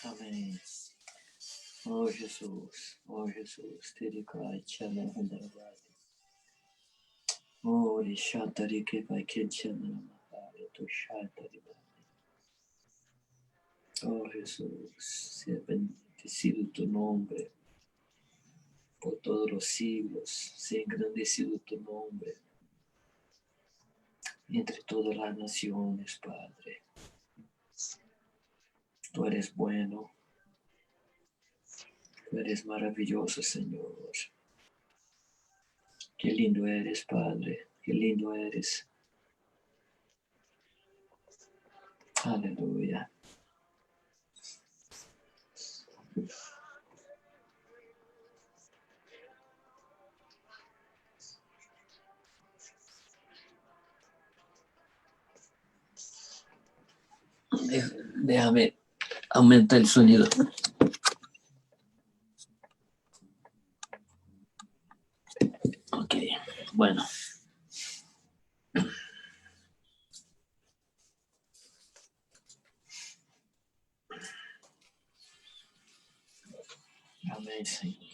Amém. Oh Jesus, oh Jesus, Tirikai Chana Hundarabati. Oh Rishatari Kekai Kenchana Mahaya to Shatari. Oh Jesús, sea bendecido tu nombre por todos los siglos, sea engrandecido tu nombre entre todas las naciones, Padre. Tú eres bueno, tú eres maravilloso, Señor. Qué lindo eres, Padre, qué lindo eres. Aleluya. Déjame aumentar el sonido. Ok, bueno. Amén, Señor.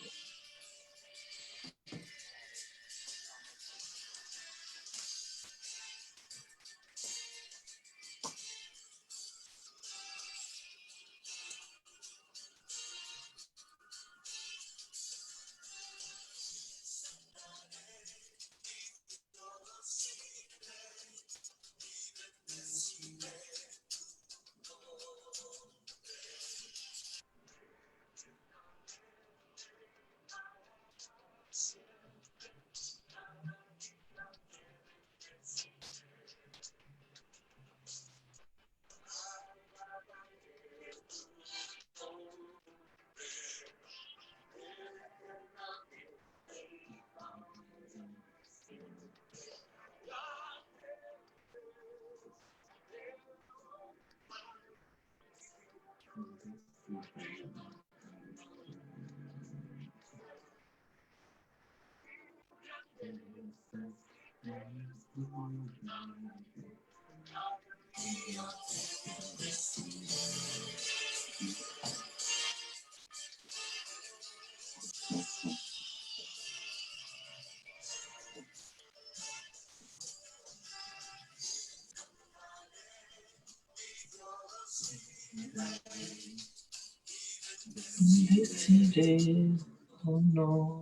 Bendeciré tu nombre.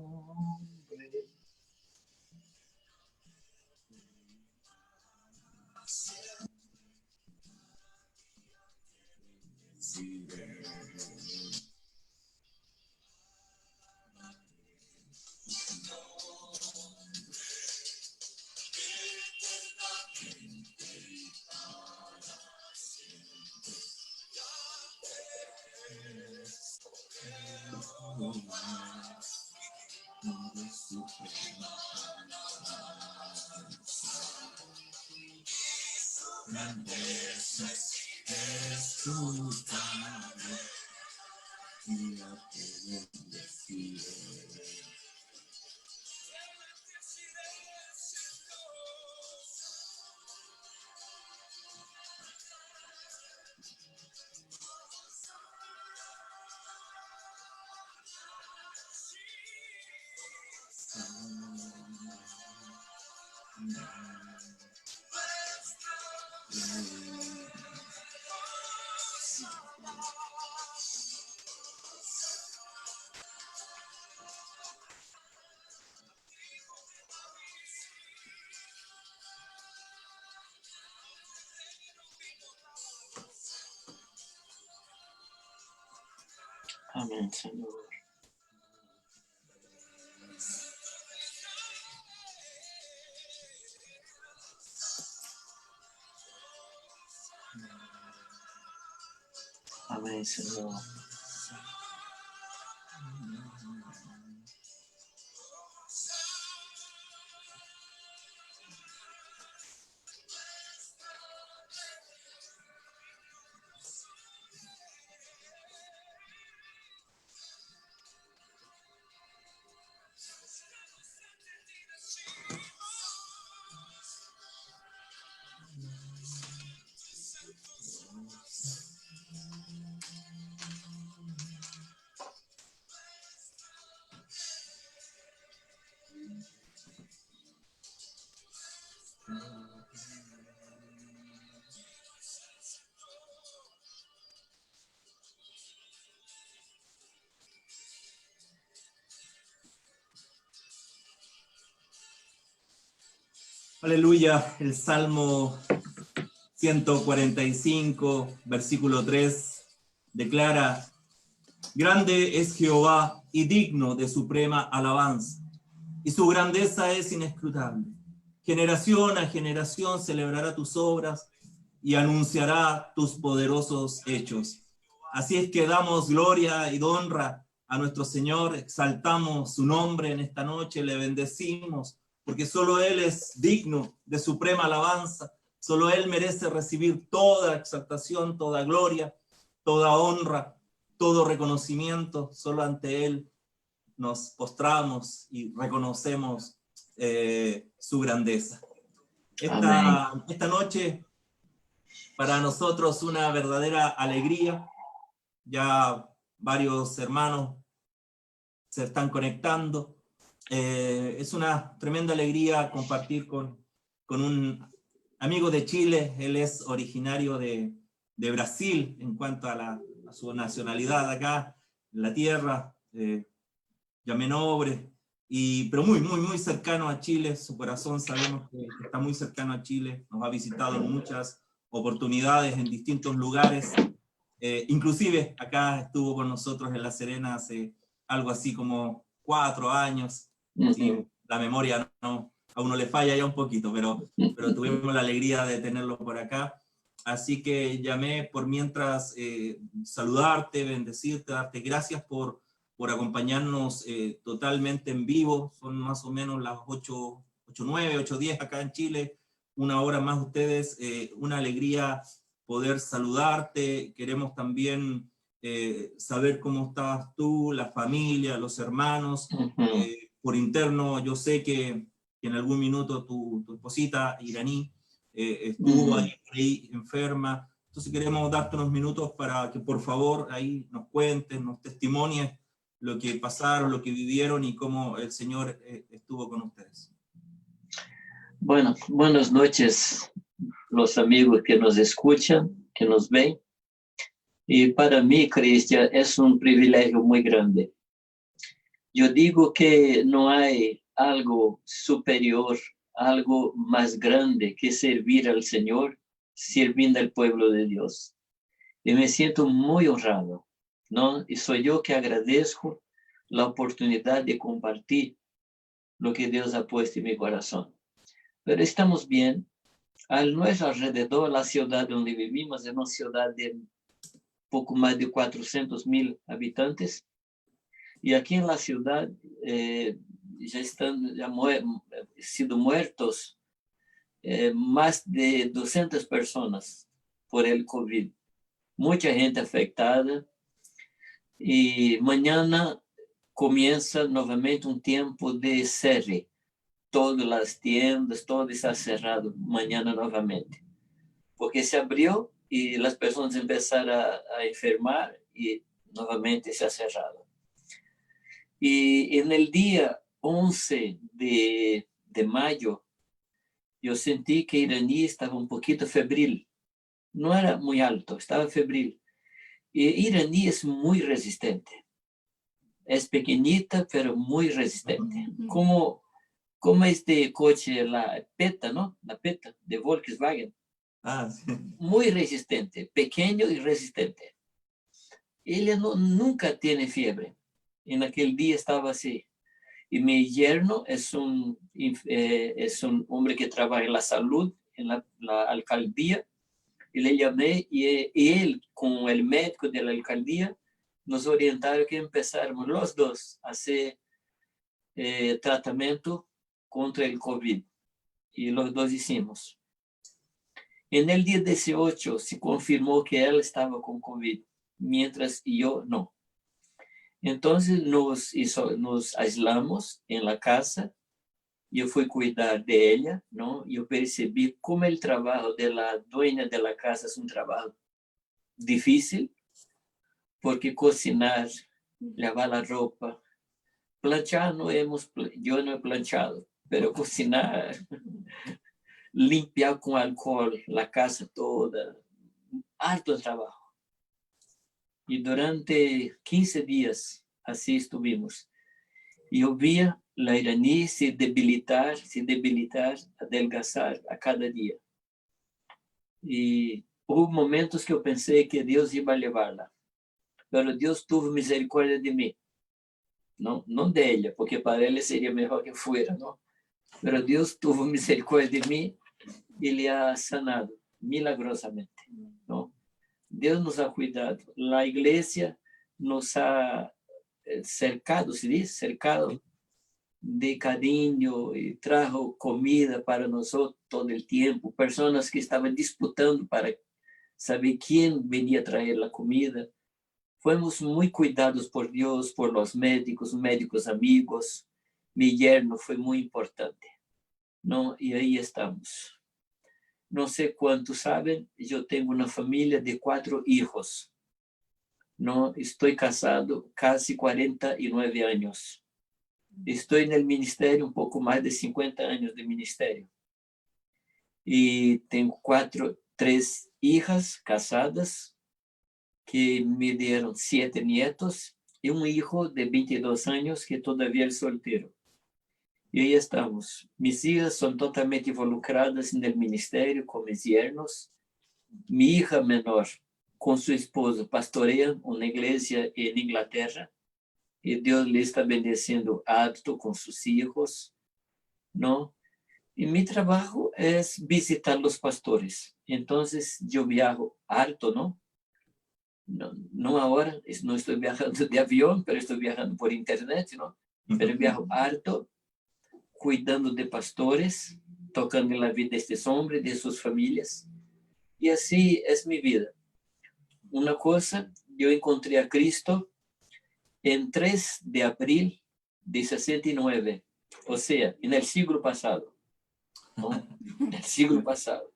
Amén, Señor. Amén, Señor. Aleluya, el Salmo 145, versículo 3, declara: grande es Jehová y digno de suprema alabanza, y su grandeza es inescrutable. Generación a generación celebrará tus obras y anunciará tus poderosos hechos. Así es que damos gloria y honra a nuestro Señor, exaltamos su nombre en esta noche, le bendecimos, porque solo Él es digno de suprema alabanza, solo Él merece recibir toda exaltación, toda gloria, toda honra, todo reconocimiento. Solo ante Él nos postramos y reconocemos su grandeza. Esta noche para nosotros una verdadera alegría. Ya varios hermanos se están conectando. Es una tremenda alegría compartir con un amigo de Chile. Él es originario de Brasil en cuanto a su nacionalidad acá en la tierra, Yamenobre, pero muy cercano a Chile. Su corazón sabemos que está muy cercano a Chile, nos ha visitado en muchas oportunidades en distintos lugares. Inclusive acá estuvo con nosotros en La Serena hace algo así como 4 años. Si la memoria a uno le falla ya un poquito, pero tuvimos la alegría de tenerlo por acá. Así que llamé por mientras saludarte, bendecirte, darte gracias por acompañarnos totalmente en vivo. Son más o menos las 8:09, 8:10 acá en Chile, una hora más ustedes. Una alegría poder saludarte. Queremos también saber cómo estás tú, la familia, los hermanos. Por interno, yo sé que en algún minuto tu esposita iraní estuvo ahí enferma. Entonces queremos darte unos minutos para que por favor ahí nos cuentes, nos testimonies lo que pasaron, lo que vivieron y cómo el Señor estuvo con ustedes. Bueno, buenas noches, los amigos que nos escuchan, que nos ven. Y para mí, Cristian, es un privilegio muy grande. Yo digo que no hay algo superior, algo más grande que servir al Señor, sirviendo al pueblo de Dios. Y me siento muy honrado, ¿no? Y soy yo que agradezco la oportunidad de compartir lo que Dios ha puesto en mi corazón. Pero estamos bien. A nuestro alrededor, la ciudad donde vivimos es una ciudad de poco más de 400,000 habitantes. Y aquí en la ciudad ya están sido muertos más de 200 personas por el COVID. Mucha gente afectada. Y mañana comienza nuevamente un tiempo de cierre. Todas las tiendas, todo está cerrado mañana nuevamente. Porque se abrió y las personas empezaron a enfermar y nuevamente se ha cerrado. Y en el día 11 de mayo, yo sentí que iraní estaba un poquito febril. No era muy alto, estaba febril. Y iraní es muy resistente. Es pequeñita, pero muy resistente. Como este coche, la Peta, ¿no? La Peta de Volkswagen. Sí. Muy resistente, pequeño y resistente. Ella nunca tiene fiebre. En aquel día estaba así. Y mi yerno es un hombre que trabaja en la salud, en la alcaldía. Y le llamé y él, con el médico de la alcaldía, nos orientaron que empezáramos los dos a hacer tratamiento contra el COVID. Y los dos hicimos. En el día 18 se confirmó que él estaba con COVID, mientras yo no. Entonces nos aislamos en la casa. Yo fui a cuidar de ella, ¿no? Yo percibí cómo el trabajo de la dueña de la casa es un trabajo difícil, porque cocinar, lavar la ropa, planchar yo no he planchado, pero cocinar, limpiar con alcohol la casa toda, harto trabajo. Y durante 15 días así estuvimos. Y yo veía la iraní se debilitar, adelgazar a cada dia. E houve momentos que eu pensei que Deus ia levá-la, mas Deus teve misericórdia de mim. Não dela, porque para ela seria melhor que fuera, não? Mas Deus teve misericórdia de mim e lhe ha sanado milagrosamente, não? Deus nos ha cuidado. A igreja nos ha cercado, se diz, cercado de cariño y trajo comida para nosotros todo el tiempo, personas que estaban disputando para saber quién venía a traer la comida. Fuimos muy cuidados por Dios, por los médicos amigos. Mi yerno fue muy importante, ¿no? Y ahí estamos. No sé cuántos saben, yo tengo una familia de 4 hijos, ¿no? Estoy casado casi 49 años. Estou no ministério um pouco mais de 50 anos de ministério. E tenho 3 hijas casadas que me deram 7 nietos e um hijo de 22 anos que todavía é solteiro. E aí estamos. Mis hijas são totalmente involucradas no ministério com mis yernos. Mi hija menor com seu esposo pastoreia uma igreja em Inglaterra. E Deus lhe está bendeciendo harto com seus filhos, não? E meu trabalho é visitar os pastores. Então, eu viajo harto, não? Não agora, não estou viajando de avião, mas estou viajando por internet, não? Mas viajo harto, cuidando de pastores, tocando na vida destes homens, de suas famílias. E assim é minha vida. Uma coisa, eu encontrei a Cristo en 3 de abril de 69, o sea, en el siglo pasado, ¿no? En el siglo pasado.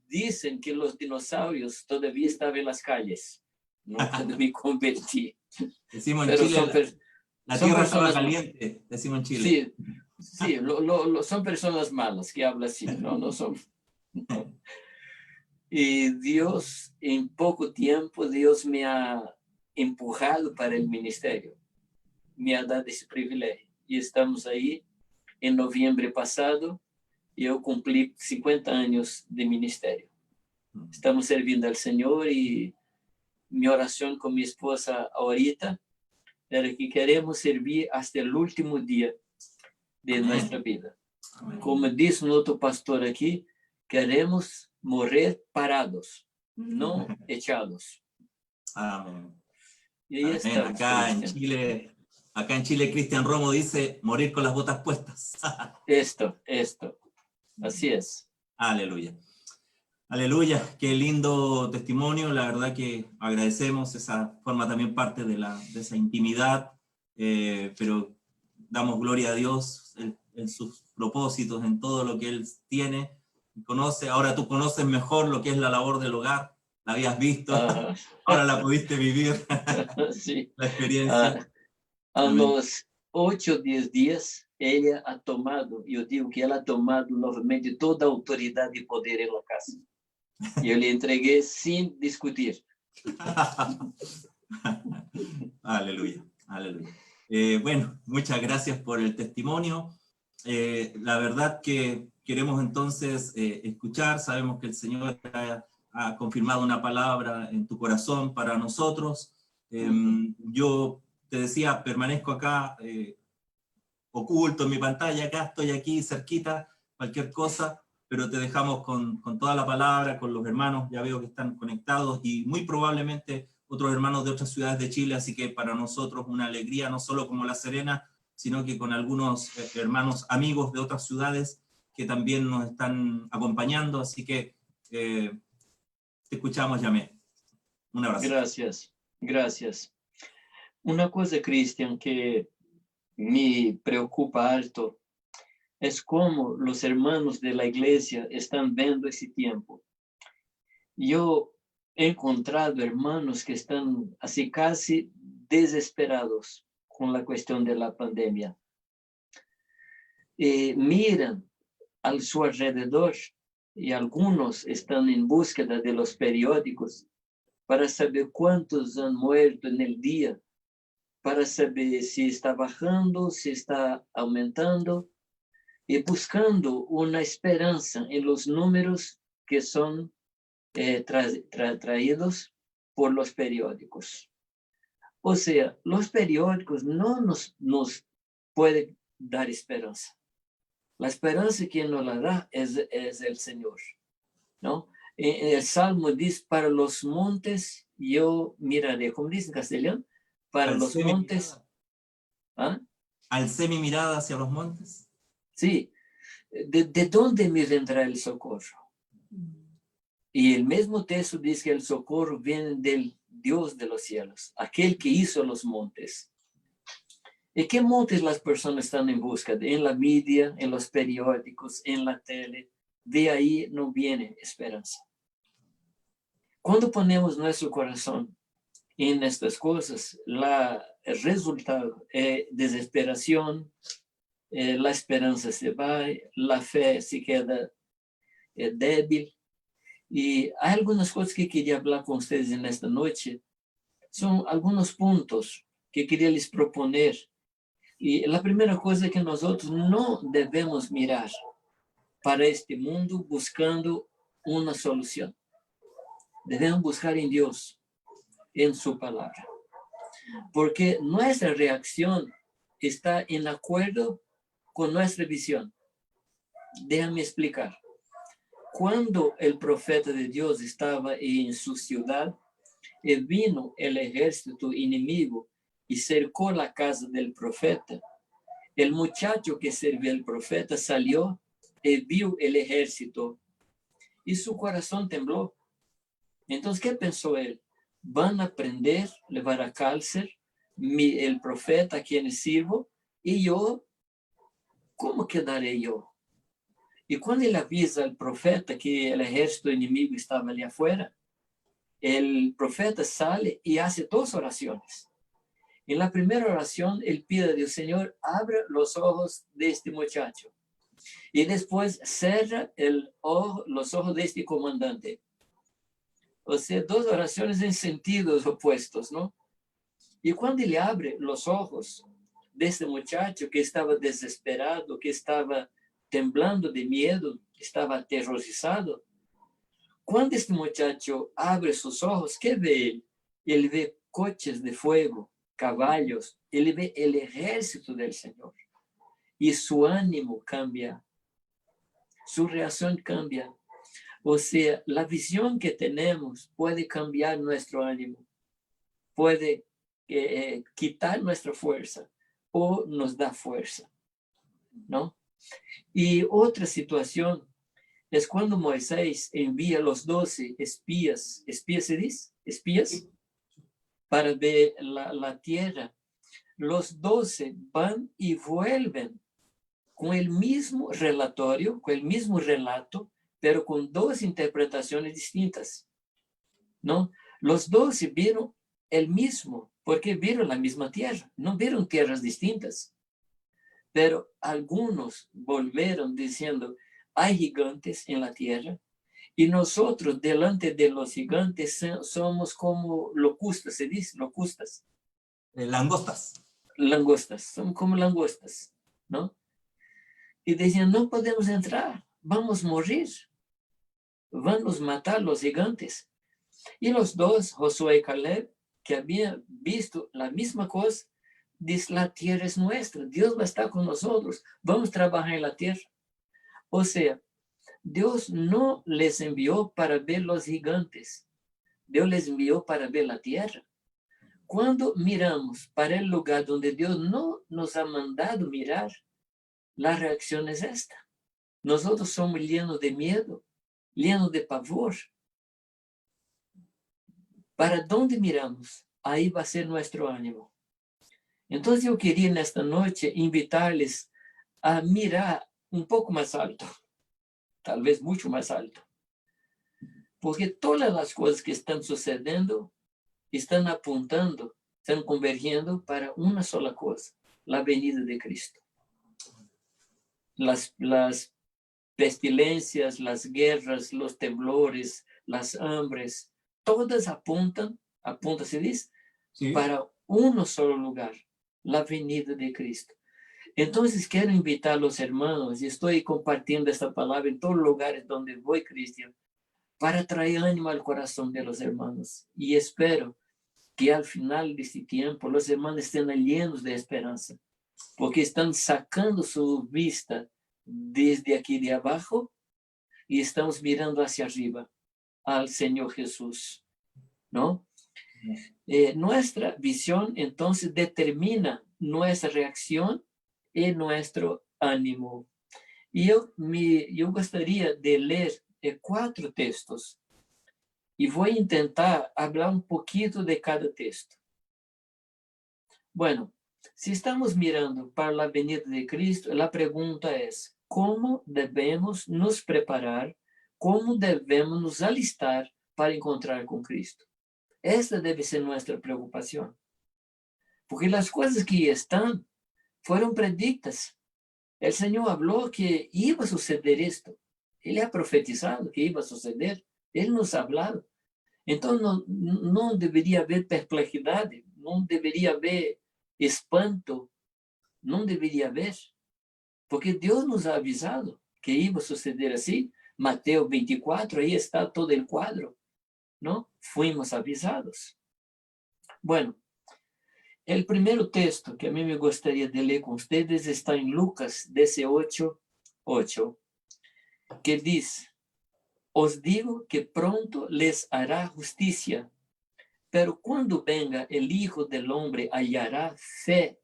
Dicen que los dinosaurios todavía estaban en las calles, ¿no? Cuando me convertí. Decimos en Chile, la tierra estaba caliente, decimos en Chile. Sí, son personas malas que hablan así, no son... No. Y Dios, en poco tiempo, Dios me ha empujado para el ministerio, me ha dado ese privilegio. Y estamos ahí, en noviembre pasado, yo cumplí 50 años de ministerio. Estamos sirviendo al Señor y mi oración con mi esposa ahorita era que queremos servir hasta el último día de nuestra vida. Como dice un otro pastor aquí, queremos morir parados, no echados. Amén. Y ahí estamos, acá en Chile, Cristian Romo dice, morir con las botas puestas. Esto, así es. Aleluya. Aleluya, qué lindo testimonio, la verdad que agradecemos, esa forma también parte de esa intimidad, pero damos gloria a Dios en sus propósitos, en todo lo que Él tiene, conoce. Ahora tú conoces mejor lo que es la labor del hogar, la habías visto, ahora la pudiste vivir, sí. La experiencia. A los 8 o 10 días, ella ha tomado, yo digo que ella ha tomado nuevamente toda autoridad y poder en la casa. Yo le entregué sin discutir. Aleluya, aleluya. Bueno, muchas gracias por el testimonio. La verdad que queremos entonces escuchar, sabemos que el Señor ha confirmado una palabra en tu corazón para nosotros. Yo te decía, permanezco acá, oculto en mi pantalla, acá estoy aquí cerquita, cualquier cosa, pero te dejamos con toda la palabra, con los hermanos, ya veo que están conectados, y muy probablemente otros hermanos de otras ciudades de Chile, así que para nosotros una alegría, no solo como La Serena, sino que con algunos hermanos amigos de otras ciudades que también nos están acompañando, así que te escuchamos, Yamé. Un abrazo. Gracias. Una cosa, Cristian, que me preocupa harto es cómo los hermanos de la iglesia están viendo ese tiempo. Yo he encontrado hermanos que están así casi desesperados con la cuestión de la pandemia. Miran a su alrededor y algunos están en búsqueda de los periódicos para saber cuántos han muerto en el día para saber si está bajando, si está aumentando, y buscando una esperanza en los números que son traídos por los periódicos. O sea, los periódicos no nos pueden dar esperanza. La esperanza que nos la da es el Señor, ¿no? El Salmo dice, para los montes yo miraré, ¿cómo dice en castellano? Para los Alcé mi montes. mirada. ¿Ah? Alcé mi mirada hacia los montes. Sí, ¿de dónde me vendrá el socorro? Y el mismo texto dice que el socorro viene del Dios de los cielos, aquel que hizo los montes. ¿Y qué montes las personas están en busca? En la media, en los periódicos, en la tele. De ahí no viene esperanza. Cuando ponemos nuestro corazón en estas cosas, el resultado es desesperación, la esperanza se va, la fe se queda débil. Y hay algunas cosas que quería hablar con ustedes en esta noche. Son algunos puntos que quería les proponer. Y la primera cosa es que nosotros no debemos mirar para este mundo buscando una solución. Debemos buscar en Dios, en su palabra. Porque nuestra reacción está en acuerdo con nuestra visión. Déjame explicar. Cuando el profeta de Dios estaba en su ciudad, vino el ejército enemigo y cercó la casa del profeta. El muchacho que servía al profeta salió y vio el ejército y su corazón tembló. Entonces, ¿qué pensó él? Van a prender, llevar a cárcel el profeta a quien sirvo y yo, ¿cómo quedaré yo? Y cuando él avisa al profeta que el ejército enemigo estaba allá afuera, el profeta sale y hace dos oraciones. En la primera oración, él pide a Dios, Señor, abre los ojos de este muchacho. Y después cierra los ojos de este comandante. O sea, dos oraciones en sentidos opuestos, ¿no? Y cuando él abre los ojos de este muchacho que estaba desesperado, que estaba temblando de miedo, estaba aterrorizado, cuando este muchacho abre sus ojos, ¿qué ve él? Él ve coches de fuego, caballos, él ve el ejército del Señor. Y su ánimo cambia, su reacción cambia. O sea, la visión que tenemos puede cambiar nuestro ánimo, puede quitar nuestra fuerza o nos da fuerza, ¿no? Y otra situación es cuando Moisés envía a los 12 espías, ¿espías se dice? Espías, para ver la tierra. Los 12 van y vuelven con el mismo relatorio, con el mismo relato, pero con dos interpretaciones distintas, ¿no? Los 12 vieron el mismo, porque vieron la misma tierra, no vieron tierras distintas. Pero algunos volvieron diciendo, hay gigantes en la tierra, y nosotros delante de los gigantes somos como locustas, se dice, locustas. Langostas. Langostas, somos como langostas, ¿no? Y decían, no podemos entrar, vamos a morir, vamos a matar los gigantes. Y los dos, Josué y Caleb, que habían visto la misma cosa, dicen, la tierra es nuestra, Dios va a estar con nosotros, vamos a trabajar en la tierra. O sea, Dios no les envió para ver los gigantes, Dios les envió para ver la tierra. Cuando miramos para el lugar donde Dios no nos ha mandado mirar, la reacción es esta. Nosotros somos llenos de miedo, llenos de pavor. ¿Para dónde miramos? Ahí va a ser nuestro ánimo. Entonces yo quería en esta noche invitarles a mirar un poco más alto, tal vez mucho más alto. Porque todas las cosas que están sucediendo están apuntando, están convergiendo para una sola cosa, la venida de Cristo. Las pestilencias, las guerras, los temblores, las hambres, todas apuntan, se dice, Sí. para un solo lugar, la venida de Cristo. Entonces quiero invitar a los hermanos, y estoy compartiendo esta palabra en todos los lugares donde voy, Cristian, para traer ánimo al corazón de los hermanos. Y espero que al final de este tiempo los hermanos estén llenos de esperanza, porque están sacando su vista desde aquí de abajo y estamos mirando hacia arriba al Señor Jesús, ¿no? Nuestra visión entonces determina nuestra reacción y nuestro ánimo. Y yo gostaria de ler 4 textos y voy a intentar hablar un poquito de cada texto. Bueno, si estamos mirando para la venida de Cristo, la pregunta es, ¿cómo debemos nos preparar? ¿Cómo debemos nos alistar para encontrar con Cristo? Esta debe ser nuestra preocupación. Porque las cosas que están fueron predictas. El Señor habló que iba a suceder esto. Él ha profetizado que iba a suceder. Él nos ha hablado. Entonces no debería haber perplejidad, no debería haber espanto, no debería haber. Porque Dios nos ha avisado que iba a suceder así. Mateo 24, ahí está todo el cuadro, ¿no? Fuimos avisados. Bueno, el primer texto que a mí me gustaría de leer con ustedes está en Lucas 18:8, que dice, os digo que pronto les hará justicia, pero cuando venga el Hijo del Hombre, hallará fe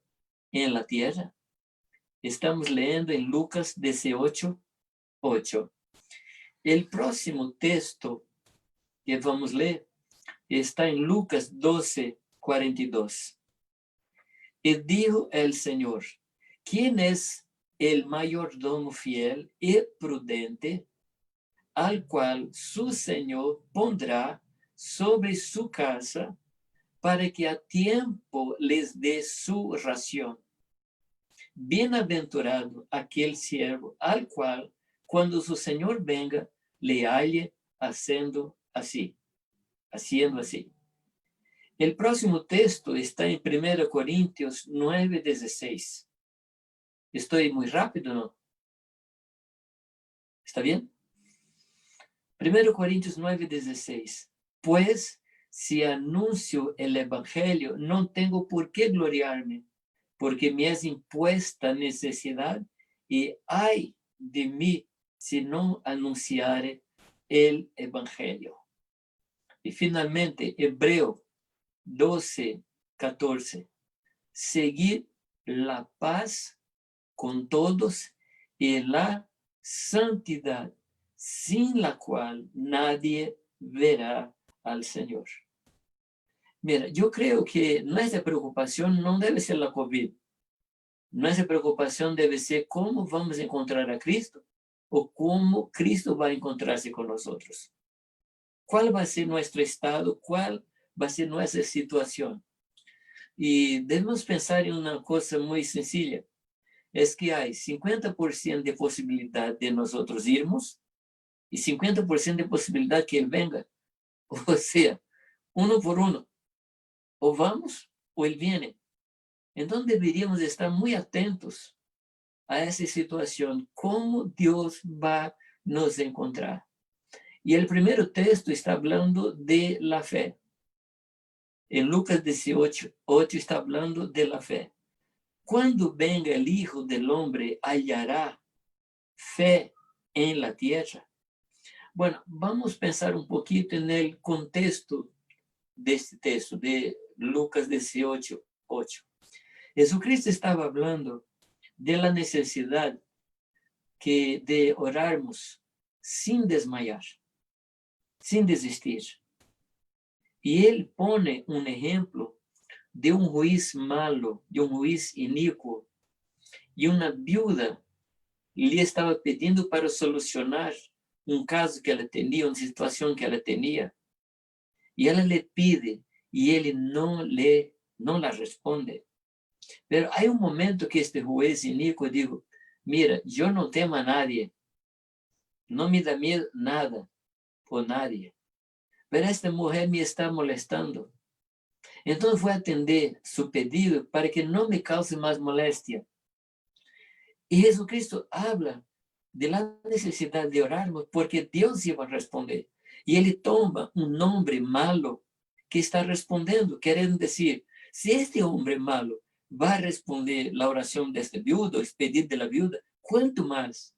en la tierra. Estamos leyendo en Lucas 18:8. El próximo texto que vamos a leer está en Lucas 12:42. Y dijo el Señor, ¿quién es el mayordomo fiel y prudente, al cual su Señor pondrá sobre su casa para que a tiempo les dé su ración? Bienaventurado aquel siervo al cual, cuando su Señor venga, le halle haciendo así. El próximo texto está en 1 Corintios 9:16. Estoy muy rápido, ¿no? ¿Está bien? 1 Corintios 9:16. Pues si anuncio el evangelio, no tengo por qué gloriarme, porque me es impuesta necesidad y ay de mí si no anunciare el evangelio. Y finalmente, Hebreo 12:14. Seguir la paz con todos y la santidad, sin la cual nadie verá al Señor. Mira, yo creo que nuestra preocupación no debe ser la COVID. Nuestra preocupación debe ser cómo vamos a encontrar a Cristo o cómo Cristo va a encontrarse con nosotros. ¿Cuál va a ser nuestro estado? ¿Cuál va a ser nuestra situación? Y debemos pensar en una cosa muy sencilla. Es que hay 50% de posibilidad de nosotros irmos y 50% de posibilidad que Él venga. O sea, uno por uno. O vamos o Él viene. Entonces deberíamos estar muy atentos a esa situación. ¿Cómo Dios va a nos encontrar? Y el primer texto está hablando de la fe. En Lucas 18:8 está hablando de la fe. Cuando venga el Hijo del Hombre, hallará fe en la tierra. Bueno, vamos a pensar un poquito en el contexto de este texto, de Lucas 18:8. Jesucristo estaba hablando de la necesidad de orarmos sin desmayar, sin desistir. Y Él pone un ejemplo de un juez malo, de un juez inicuo, y una viuda le estaba pidiendo para solucionar un caso que ela tenía, una situación que ela tenía. Y ella le pide y él no la responde. Pero hay un momento que este juez inicuo dijo, mira, yo no temo a nadie, no me da miedo nada por nadie, pero esta mujer me está molestando. Entonces voy a atender su pedido para que no me cause más molestia. Y Jesucristo habla de la necesidad de orarmos porque Dios iba a responder. Y Él toma un hombre malo que está respondiendo, queriendo decir, si este hombre malo va a responder la oración de este viudo, el pedido de la viuda, ¿cuánto más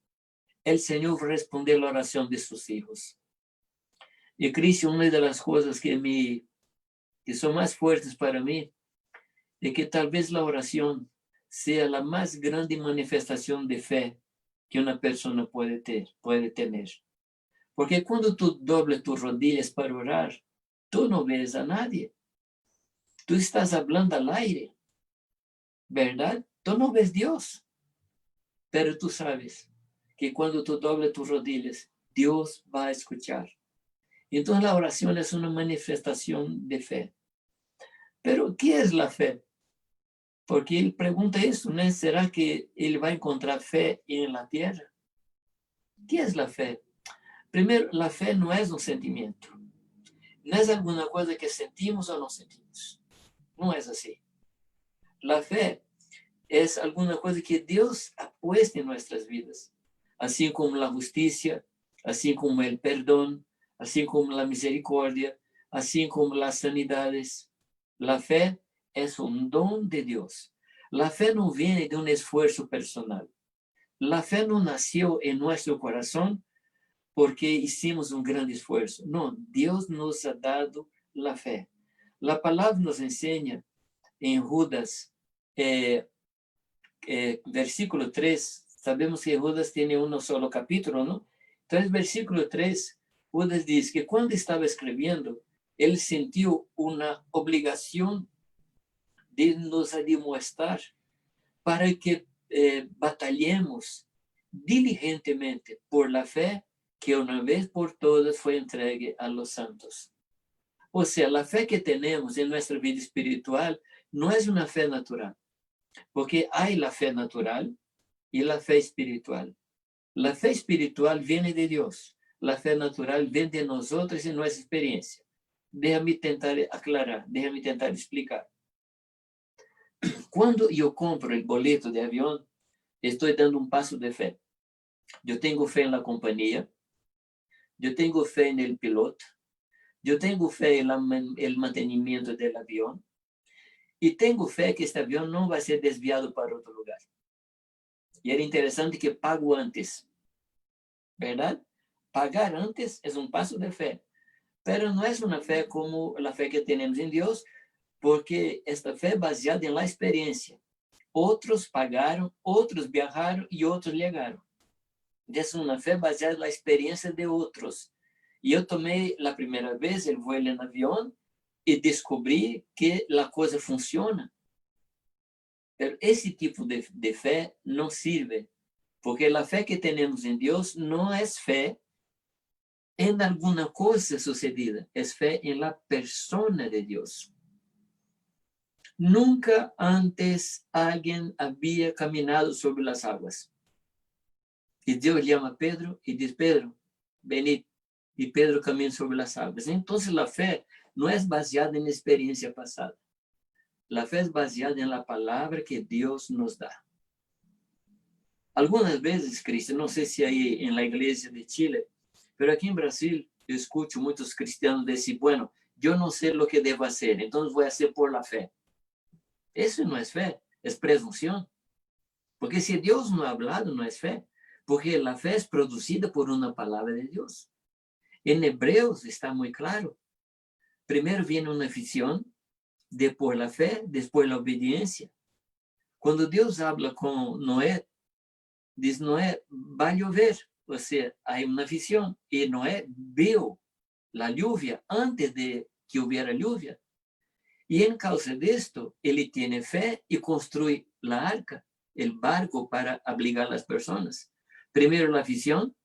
el Señor va a responder la oración de sus hijos? Y Cristo, una de las cosas que son más fuertes para mí, es que tal vez la oración sea la más grande manifestación de fe que una persona puede tener. Porque cuando tú dobles tus rodillas para orar, tú no ves a nadie. Tú estás hablando al aire, ¿verdad? Tú no ves a Dios. Pero tú sabes que cuando tú dobles tus rodillas, Dios va a escuchar. Entonces la oración es una manifestación de fe. Pero, ¿qué es la fe? Porque él pregunta eso, ¿no? ¿Será que él va a encontrar fe en la tierra? ¿Qué es la fe? Primero, la fe no es un sentimiento. No es alguna cosa que sentimos o no sentimos. No es así. La fe es alguna cosa que Dios ha puesto en nuestras vidas. Así como la justicia, así como el perdón, así como la misericordia, así como las sanidades. La fe es un don de Dios. La fe no viene de un esfuerzo personal. La fe no nació en nuestro corazón porque hicimos un gran esfuerzo. No, Dios nos ha dado la fe. La palabra nos enseña en Judas, versículo 3, sabemos que Judas tiene un solo capítulo, ¿no? Entonces, versículo 3, Judas dice que cuando estaba escribiendo, él sintió una obligación de nos demostrar para que batallemos diligentemente por la fe que una vez por todas fue entregue a los santos. O sea, la fe que tenemos en nuestra vida espiritual no es una fe natural, porque hay la fe natural y la fe espiritual. La fe espiritual viene de Dios, la fe natural viene de nosotros y nuestra experiencia. Déjame tentar aclarar, déjame tentar explicar. Cuando yo compro el boleto de avión, estoy dando un paso de fe. Yo tengo fe en la compañía, yo tengo fe en el piloto, yo tengo fe en el mantenimiento del avión y tengo fe que este avión no va a ser desviado para otro lugar. Y era interesante que pago antes, ¿verdad? Pagar antes es un paso de fe, pero no es una fe como la fe que tenemos en Dios, porque esta fe es baseada en la experiencia. Otros pagaron, otros viajaron y otros llegaron. Es una fe baseada en la experiencia de otros. Y yo tomé la primera vez el vuelo en avión y descubrí que la cosa funciona. Pero ese tipo de fe no sirve, porque la fe que tenemos en Dios no es fe en alguna cosa sucedida, es fe en la persona de Dios. Nunca antes alguien había caminado sobre las aguas. Y Dios llama a Pedro y dice, Pedro, venid. Y Pedro camina sobre las aguas. Entonces la fe no es baseada en la experiencia pasada. La fe es baseada en la palabra que Dios nos da. Algunas veces, Cristo, no sé si hay en la iglesia de Chile, pero aquí en Brasil yo escucho muchos cristianos decir, bueno, yo no sé lo que debo hacer, entonces voy a hacer por la fe. Eso no es fe, es presunción. Porque si Dios no ha hablado, no es fe. Porque la fe es producida por una palabra de Dios. En Hebreos está muy claro. Primero viene una visión, después la fe, después la obediencia. Cuando Dios habla con Noé, dice, Noé, va a llover. O sea, hay una visión. Y Noé vio la lluvia antes de que hubiera lluvia. Y en causa de esto, él tiene fe y construye la arca, el barco para abrigar a las personas. Primero la visión,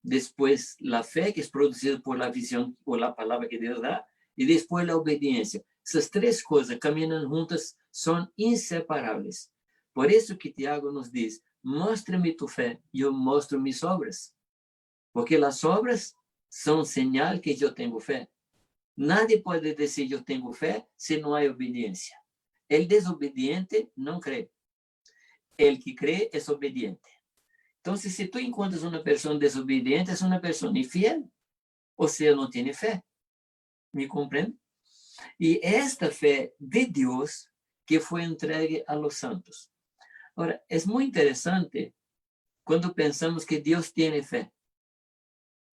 después la fe que es producida por la visión o la palabra que Dios da, y después la obediencia. Esas tres cosas caminan juntas, son inseparables. Por eso que Tiago nos dice, muéstrame tu fe, yo muestro mis obras. Porque las obras son señal que yo tengo fe. Nadie puede decir yo tengo fe si no hay obediencia. El desobediente no cree. El que cree es obediente. Entonces, si tú encuentras una persona desobediente, es una persona infiel. O sea, no tiene fe. ¿Me comprende? Y esta fe de Dios que fue entregue a los santos. Ahora, es muy interesante cuando pensamos que Dios tiene fe.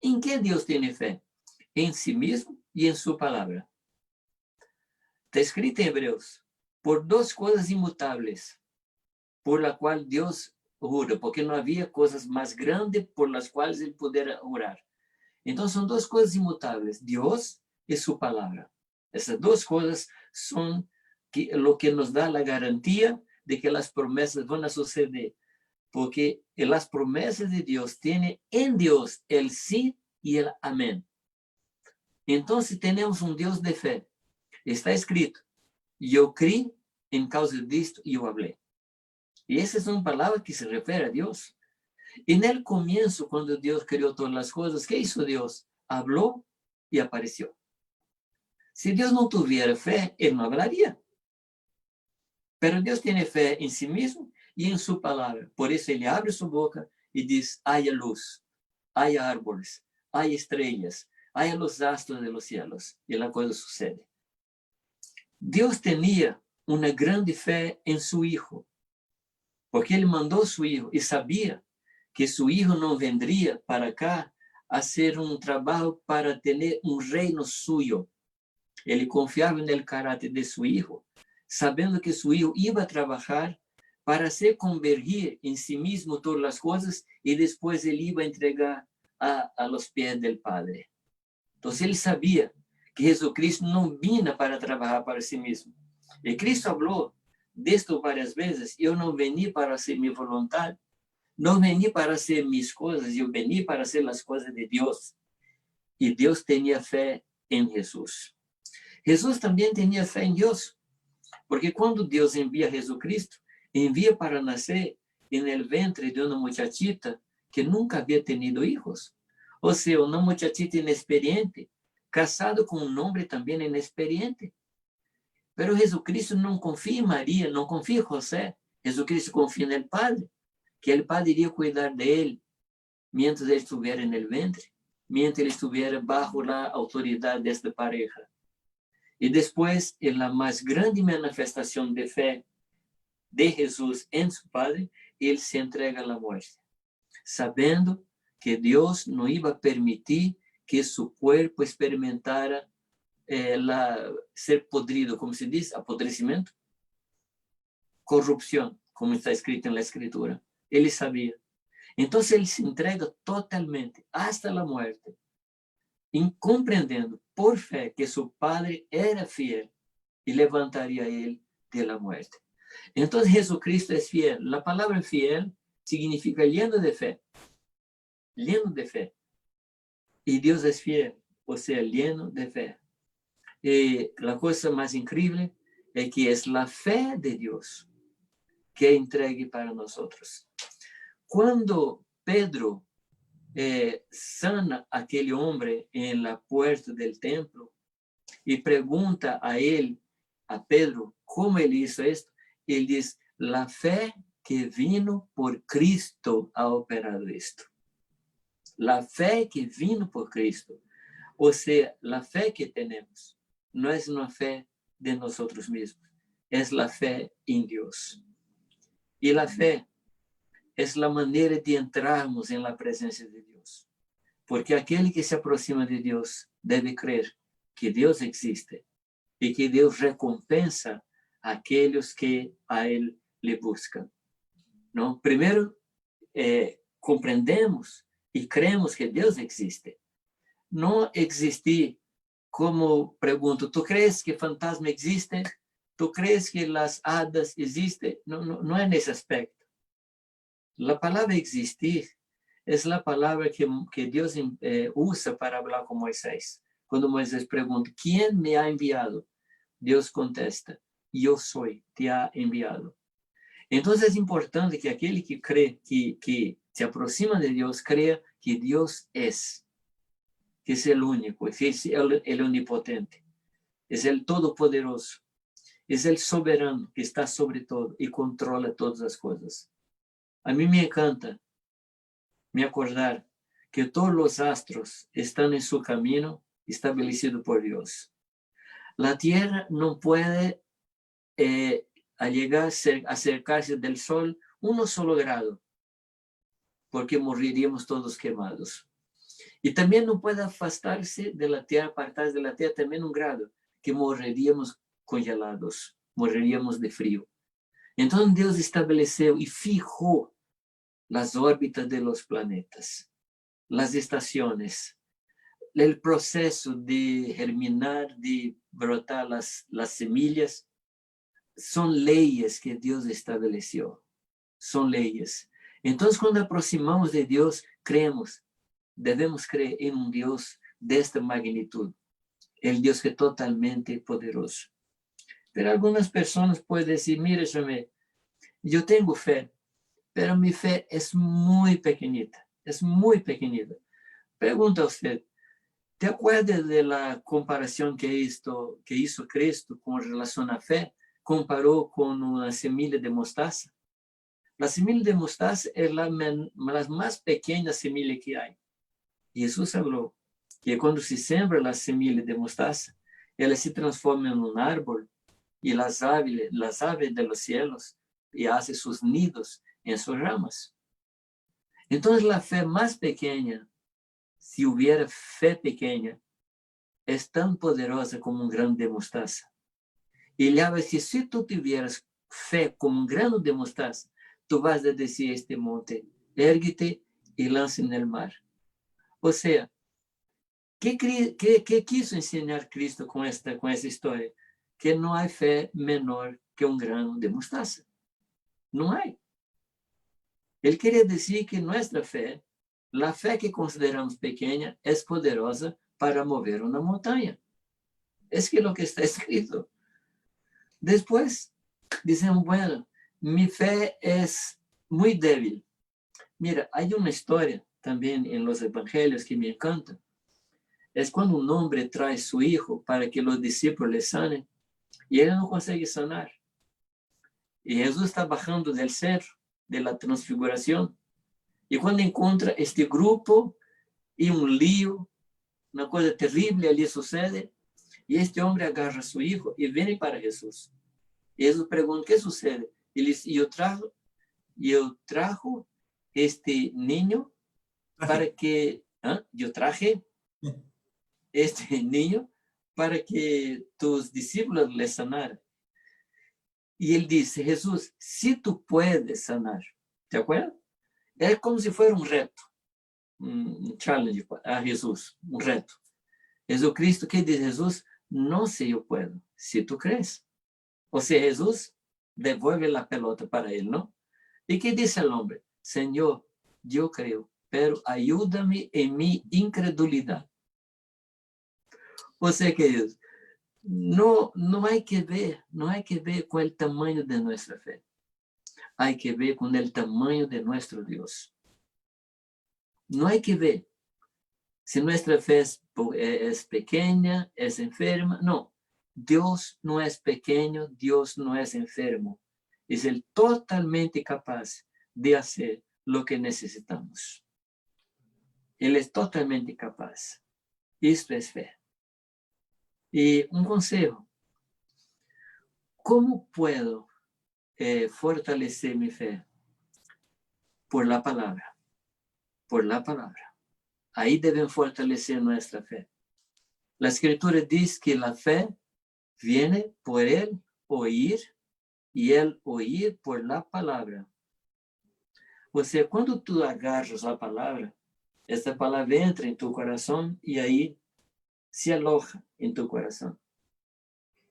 ¿En qué Dios tiene fe? En sí mismo y en su palabra. Está escrito en Hebreos, por dos cosas inmutables, por la cual Dios jura, porque no había cosas más grandes por las cuales él pudiera jurar. Entonces son dos cosas inmutables, Dios y su palabra. Esas dos cosas son lo que nos da la garantía de que las promesas van a suceder, porque las promesas de Dios tienen en Dios el sí y el amén. Entonces tenemos un Dios de fe. Está escrito, yo creí en causa de esto y yo hablé. Y esas son palabras que se refieren a Dios. En el comienzo, cuando Dios creó todas las cosas, ¿qué hizo Dios? Habló y apareció. Si Dios no tuviera fe, él no hablaría. Pero Dios tiene fe en sí mismo y en su palabra. Por eso él abre su boca y dice, haya luz, haya árboles, haya estrellas, haya los astros de los cielos. Y la cosa sucede. Dios tenía una grande fe en su Hijo, porque él mandó a su Hijo y sabía que su Hijo no vendría para acá a hacer un trabajo para tener un reino suyo. Ele confiava no caráter de seu Hijo, sabendo que seu Hijo iba a trabalhar para se convergir em si mesmo todas as coisas e depois ele iba a entregar a los pés del Padre. Então, ele sabia que Jesucristo não vinha para trabalhar para si mesmo. E Cristo falou disto várias vezes, eu não veni para ser minha vontade, não veni para ser minhas coisas, eu veni para ser as coisas de Deus. E Deus tinha fé em Jesus. Jesús también tenía fe en Dios, porque cuando Dios envía a Jesucristo, envía para nacer en el vientre de una muchachita que nunca había tenido hijos. O sea, una muchachita inexperiente, casado con un hombre también inexperiente. Pero Jesucristo no confía en María, no confía en José. Jesucristo confía en el Padre, que el Padre iría a cuidar de él mientras él estuviera en el vientre, mientras él estuviera bajo la autoridad de esta pareja. E depois, em la mais grande manifestação de fé de Jesus em seu Padre, ele se entrega à morte, sabendo que Deus não ia permitir que seu corpo experimentara ser podrido, como se diz, apodrecimento, corrupção, como está escrito na Escritura. Ele sabia. Então, ele se entrega totalmente, hasta a morte, compreendendo por fé que su Padre era fiel y levantaría a él de la muerte. Entonces Jesucristo es fiel. La palabra fiel significa lleno de fe. Lleno de fe. Y Dios es fiel, o sea, lleno de fe. Y la cosa más increíble es que es la fe de Dios que entregue para nosotros. Cuando Pedro sana aquele homem em la puerta del templo e pergunta a ele, a Pedro, como ele hizo esto. Ele diz, la fe que vino por Cristo ha operado esto. La fe que vino por Cristo. O sea, la fe que tenemos no es una fe de nosotros mismos, es la fe en Dios. Y la fe es la manera de entrarmos en la presencia de Dios. Porque aquel que se aproxima de Dios debe creer que Dios existe y que Dios recompensa a aquellos que a Él le buscan. ¿No? Primero, comprendemos y creemos que Dios existe. No existir como pregunto, ¿tú crees que fantasma existe? ¿Tú crees que las hadas existen? No es en ese aspecto. La palabra existir es la palabra que Dios usa para hablar con Moisés. Cuando Moisés pregunta, ¿quién me ha enviado? Dios contesta, yo soy, te ha enviado. Entonces es importante que aquel que cree, que se aproxima de Dios, crea que Dios es. que es el único, que es el omnipotente, es el todopoderoso, es el soberano que está sobre todo y controla todas las cosas. A mí me encanta me acordar que todos los astros están en su camino establecido por Dios. La Tierra no puede acercarse del Sol 1 solo grado, porque moriríamos todos quemados. Y también no puede afastarse de la Tierra, apartarse de la Tierra también 1 grado, que moriríamos congelados, moriríamos de frío. Entonces Dios estableció y fijó las órbitas de los planetas, las estaciones, el proceso de germinar, de brotar las semillas, son leyes que Dios estableció, son leyes. Entonces, cuando aproximamos de Dios, creemos, debemos creer en un Dios de esta magnitud, el Dios que es totalmente poderoso. Pero algunas personas pueden decir, mire, yo tengo fe, pero mi fe es muy pequeñita, es muy pequeñita. Pregunta a usted, ¿te acuerdas de la comparación que hizo Cristo con relación a fe? Comparó con una semilla de mostaza. La semilla de mostaza es la más pequeña semilla que hay. Jesús habló que cuando se siembra la semilla de mostaza, ella se transforma en un árbol y las aves de los cielos y hace sus nidos en sus ramas. Entonces la fe más pequeña, si hubiera fe pequeña, es tan poderosa como un grano de mostaza. Y le habla que si tú tuvieras fe como un grano de mostaza, tú vas a decir a este monte, érguete y lanza en el mar. O sea, ¿qué quiso enseñar Cristo con esta historia? Que no hay fe menor que un grano de mostaza. No hay. Él quería decir que nuestra fe, la fe que consideramos pequeña, es poderosa para mover una montaña. Es que lo que está escrito. Después, dicen, bueno, mi fe es muy débil. Mira, hay una historia también en los evangelios que me encanta. Es cuando un hombre trae a su hijo para que los discípulos le sanen y él no consegue sanar. Y Jesús está bajando del cerro de la transfiguración. Y cuando encuentra este grupo y un lío, una cosa terrible ali sucede, y este hombre agarra a su hijo y viene para Jesús. Y Jesús pregunta, ¿qué sucede? Y dice, yo trajo este niño para que, yo traje este niño para que tus discípulos le sanaran. Y él dice, Jesús, si tú puedes sanar, ¿te acuerdas? Es como si fuera un reto, un challenge a Jesús, un reto. Jesucristo, ¿qué dice Jesús? No sé yo puedo, si tú crees. O sea, Jesús devuelve la pelota para él, ¿no? ¿Y qué dice el hombre? Señor, yo creo, pero ayúdame en mi incredulidad. O sea, queridos, no hay que ver con el tamaño de nuestra fe. Hay que ver con el tamaño de nuestro Dios. No hay que ver si nuestra fe es pequeña, es enferma. No, Dios no es pequeño, Dios no es enfermo. Es el totalmente capaz de hacer lo que necesitamos. Él es totalmente capaz. Esto es fe. Y un consejo. ¿Cómo puedo fortalecer mi fe? Por la palabra. Por la palabra. Ahí deben fortalecer nuestra fe. La Escritura dice que la fe viene por el oír y el oír por la palabra. O sea, cuando tú agarras la palabra, esta palabra entra en tu corazón y ahí se aloja en tu corazón.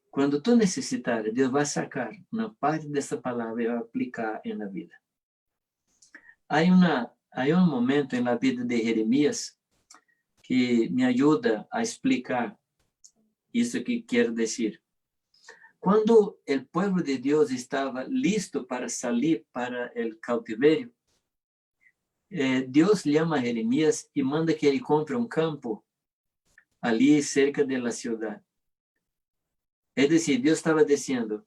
Cuando tú necesitares, Dios va a sacar una parte de esa palabra y va a aplicar en la vida. Hay un momento en la vida de Jeremías que me ayuda a explicar eso que quiero decir. Cuando el pueblo de Dios estaba listo para salir para el cautiverio, Dios llama a Jeremías y manda que él compre un campo ali cerca de la ciudad. Es decir, Dios estaba diciendo,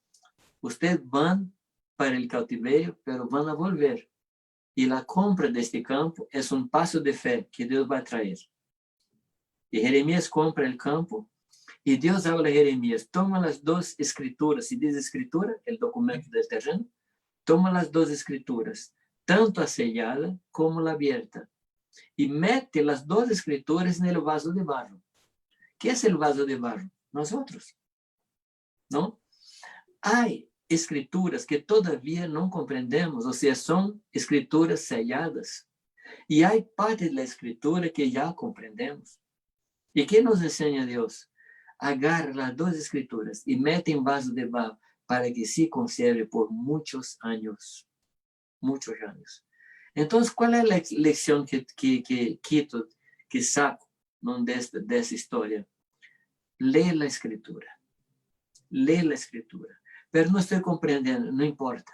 ustedes van para el cautiverio, pero van a volver. Y la compra de este campo es un paso de fe que Dios va a traer. Y Jeremías compra el campo y Dios habla a Jeremías, toma las dos escrituras, si dice escritura, el documento del terreno, toma las dos escrituras, tanto a sellada como la abierta, y mete las dos escrituras en el vaso de barro. ¿Qué es el vaso de barro? Nosotros, ¿no? Hay escrituras que todavía no comprendemos, o sea, son escrituras selladas. Y hay parte de la escritura que ya comprendemos. ¿Y qué nos enseña Dios? Agarra las dos escrituras y mete en vaso de barro para que se conserve por muchos años. Muchos años. Entonces, ¿cuál es la lección que quito, que saco, ¿no? de esta historia? Lee la escritura. Lee la escritura. Pero no estoy comprendiendo, no importa.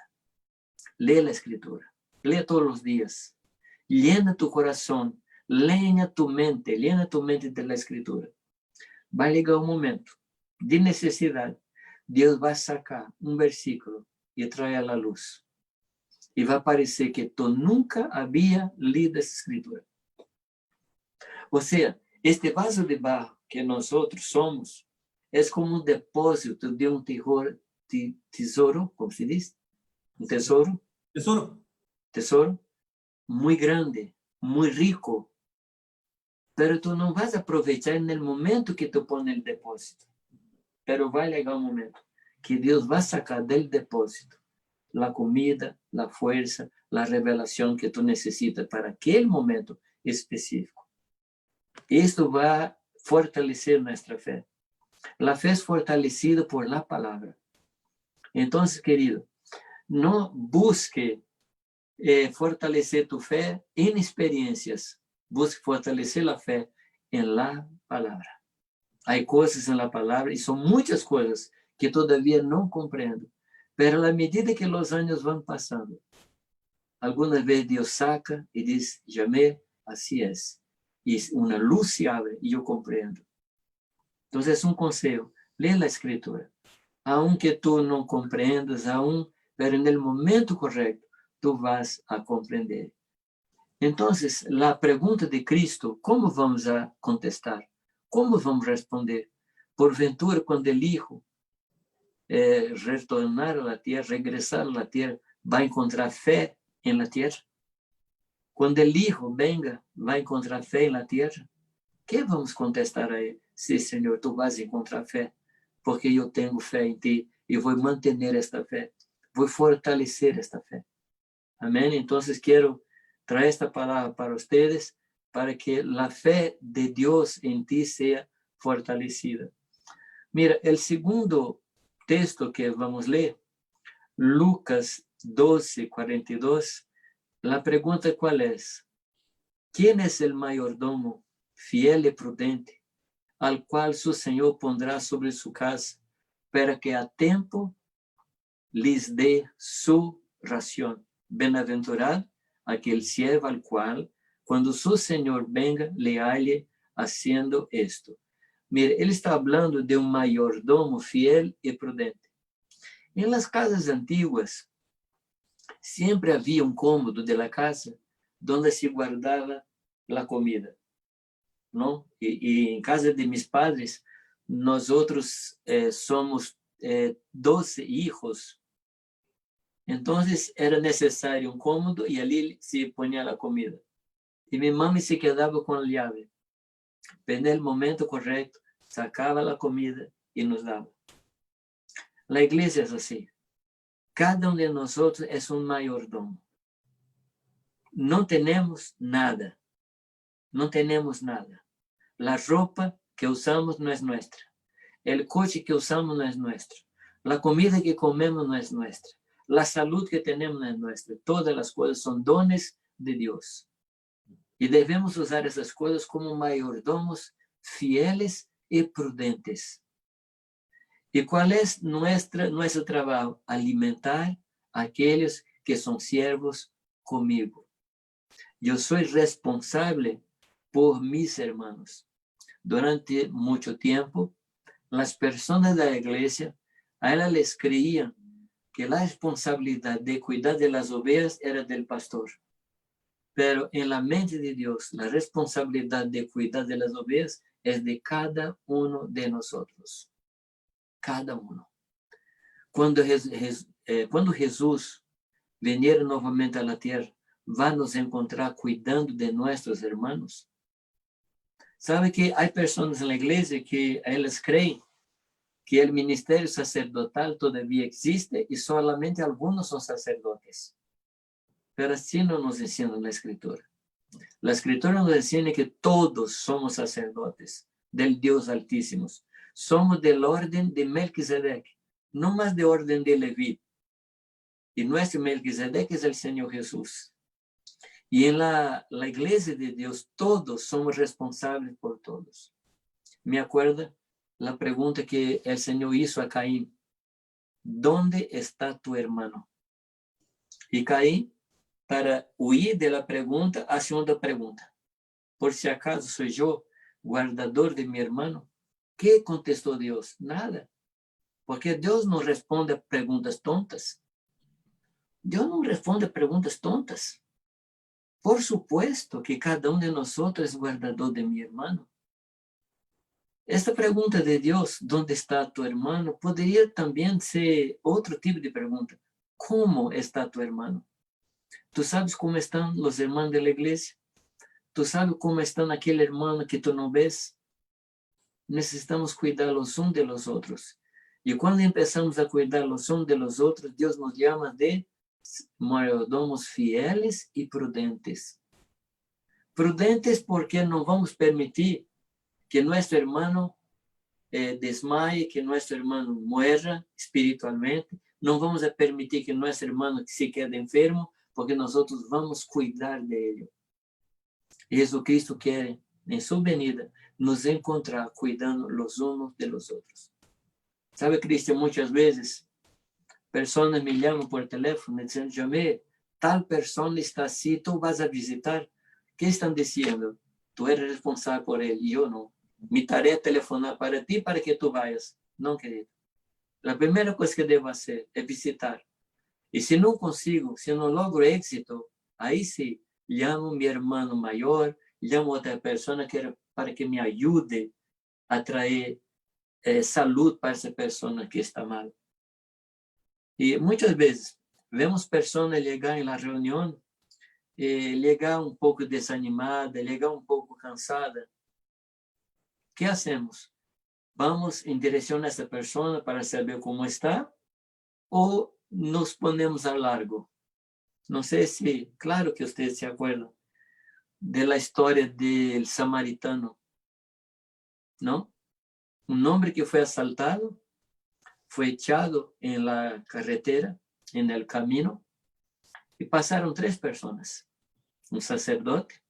Lee la escritura. Lee todos los días. Llena tu corazón, llena tu mente de la escritura. Va a llegar un momento de necesidad. Dios va a sacar un versículo y trae a la luz. Y va a parecer que tú nunca había leído esa escritura. O sea, este vaso de barro que nosotros somos es como un depósito de un tesoro, ¿cómo se dice? Un tesoro. Tesoro. Tesoro muy grande, muy rico. Pero tú no vas a aprovechar en el momento que tú pones el depósito. Pero va a llegar un momento que Dios va a sacar del depósito la comida, la fuerza, la revelación que tú necesitas para aquel momento específico. Esto va a fortalecer nuestra fe. La fe es fortalecida por la palabra. Entonces, querido, no busque fortalecer tu fe en experiencias. Busque fortalecer la fe en la palabra. Hay cosas en la palabra y son muchas cosas que todavía no comprendo. Pero a la medida que los años van pasando, algunas veces Dios saca y dice, llamé, así es. Y una luz se abre y yo comprendo. Entonces es un consejo, lee la escritura. Aunque tú no comprendas aún, pero en el momento correcto, tú vas a comprender. Entonces, la pregunta de Cristo, ¿cómo vamos a contestar? ¿Cómo vamos a responder? Porventura, cuando el Hijo retornar a la tierra, regresar a la tierra, va a encontrar fe en la tierra. Cuando el Hijo venga, va a encontrar fe en la tierra. ¿Qué vamos a contestar a él? Sí, Señor, tú vas a encontrar fe, porque yo tengo fe en ti y voy a mantener esta fe, voy a fortalecer esta fe. Amén. Entonces quiero traer esta palabra para ustedes, para que la fe de Dios en ti sea fortalecida. Mira, el segundo texto que vamos a leer, Lucas 12:42, la pregunta ¿cuál es? ¿Quién es el mayordomo fiel y prudente, al cual su Señor pondrá sobre su casa, para que a tiempo les dé su ración? Bienaventurado aquel siervo al cual, cuando su Señor venga, le halle haciendo esto. Mire, ele está hablando de un mayordomo fiel y prudente. En las casas antiguas, siempre había un cómodo de la casa donde se guardaba la comida, ¿no? Y en casa de mis padres, nosotros somos 12 hijos. Entonces era necesario un cómodo y allí se ponía la comida. Y mi mami se quedaba con la llave. Pero en el momento correcto, sacaba la comida y nos daba. La iglesia es así. Cada uno de nosotros es un mayordomo. No tenemos nada. No tenemos nada. La ropa que usamos no es nuestra. El coche que usamos no es nuestro. La comida que comemos no es nuestra. La salud que tenemos no es nuestra. Todas las cosas son dones de Dios. Y debemos usar esas cosas como mayordomos fieles y prudentes. ¿Y cuál es nuestro trabajo? Alimentar a aquellos que son siervos conmigo. Yo soy responsable por mis hermanos. durante mucho tiempo, las personas de la iglesia, a ella les creían que la responsabilidad de cuidar de las ovejas era del pastor. Pero en la mente de Dios, la responsabilidad de cuidar de las ovejas es de cada uno de nosotros. Cada uno. Cuando Jesús viniera nuevamente a la tierra, va a nos encontrar cuidando de nuestros hermanos. ¿Sabe que hay personas en la iglesia que ellas creen que el ministerio sacerdotal todavía existe y solamente algunos son sacerdotes? Pero así no nos enseña la Escritura. La Escritura nos enseña que todos somos sacerdotes del Dios Altísimo. Somos del orden de Melquisedec, no más de orden de Leví. Y nuestro Melquisedec es el Señor Jesús. Y en la iglesia de Dios todos somos responsables por todos. Me acuerdo la pregunta que el Señor hizo a Caín. ¿Dónde está tu hermano? Y Caín, para huir de la pregunta, hace otra pregunta. Por si acaso soy yo guardador de mi hermano. ¿Qué contestó Dios? Nada. Porque Dios no responde a preguntas tontas. Dios no responde a preguntas tontas. Por supuesto que cada uno de nosotros es guardador de mi hermano. Esta pregunta de Dios, ¿dónde está tu hermano? Podría también ser otro tipo de pregunta. ¿Cómo está tu hermano? ¿Tú sabes cómo están los hermanos de la iglesia? ¿Tú sabes cómo están aquel hermano que tú no ves? Necesitamos cuidar los unos de los otros. Y cuando empezamos a cuidar los unos de los otros, Dios nos llama de mayordomos fieles y prudentes. Prudentes porque no vamos a permitir que nuestro hermano desmaye, que nuestro hermano muera espiritualmente. No vamos a permitir que nuestro hermano se quede enfermo, porque nosotros vamos a cuidar de él. Jesucristo quiere, en su venida, nos encontrar cuidando los unos de los otros. ¿Sabe, Cristian? Muchas veces personas me llaman por teléfono diciendo, Jamé, tal persona está así, tú vas a visitar. ¿Qué están diciendo? Tú eres responsable por él y yo no. Mi tarea es telefonar para ti para que tú vayas. No, querido. La primera cosa que debo hacer es visitar. Y si no consigo, si no logro éxito, ahí sí, llamo a mi hermano mayor, llamo a otra persona para que me ayude a traer salud para esa persona que está mal. Y muchas veces vemos personas llegar en la reunión, llegar un poco desanimada, llegar un poco cansada. ¿Qué hacemos? ¿Vamos en dirección a esa persona para saber cómo está? ¿O nos ponemos a largo? No sé si, claro que ustedes se acuerdan de la historia del samaritano, ¿no? Un hombre que fue asaltado, fue echado en la carretera, en el camino, y pasaron 3 personas, un sacerdote,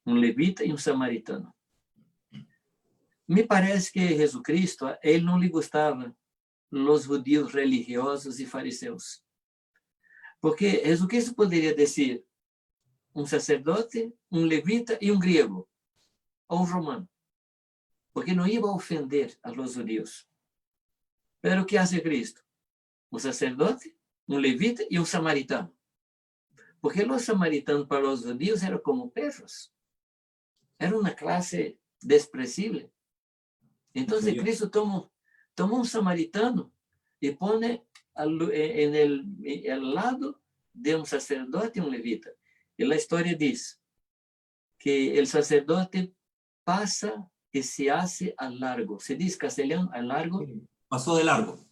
un levita y un samaritano. Me parece que Jesucristo, a él no le gustaban los judíos religiosos y fariseos. Porque Jesucristo podría decir un sacerdote, un levita y un griego, o un romano. Porque no iba a ofender a los judíos. Pero ¿qué hace Cristo? Un sacerdote, un levita y un samaritano. Porque los samaritanos para los judíos eran como perros. Era una clase despreciable. Entonces Cristo toma un samaritano y pone en el lado de un sacerdote y un levita. Y la historia dice que el sacerdote pasa y se hace a largo. ¿Se dice castellano a largo? Pasó de largo.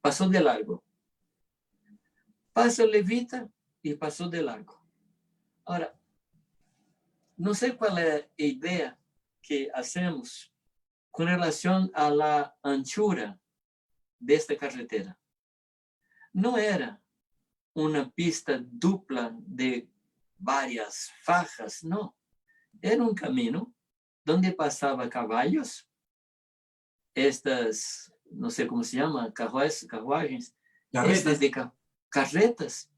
Pasó de largo. Pasa el levita y pasó de largo. Ahora, no sé cuál es la idea que hacemos con relación a la anchura de esta carretera. No era una pista dupla de varias fajas, no. Era un camino donde pasaba caballos, estas, no sé cómo se llama, carruagens, estas de carretas,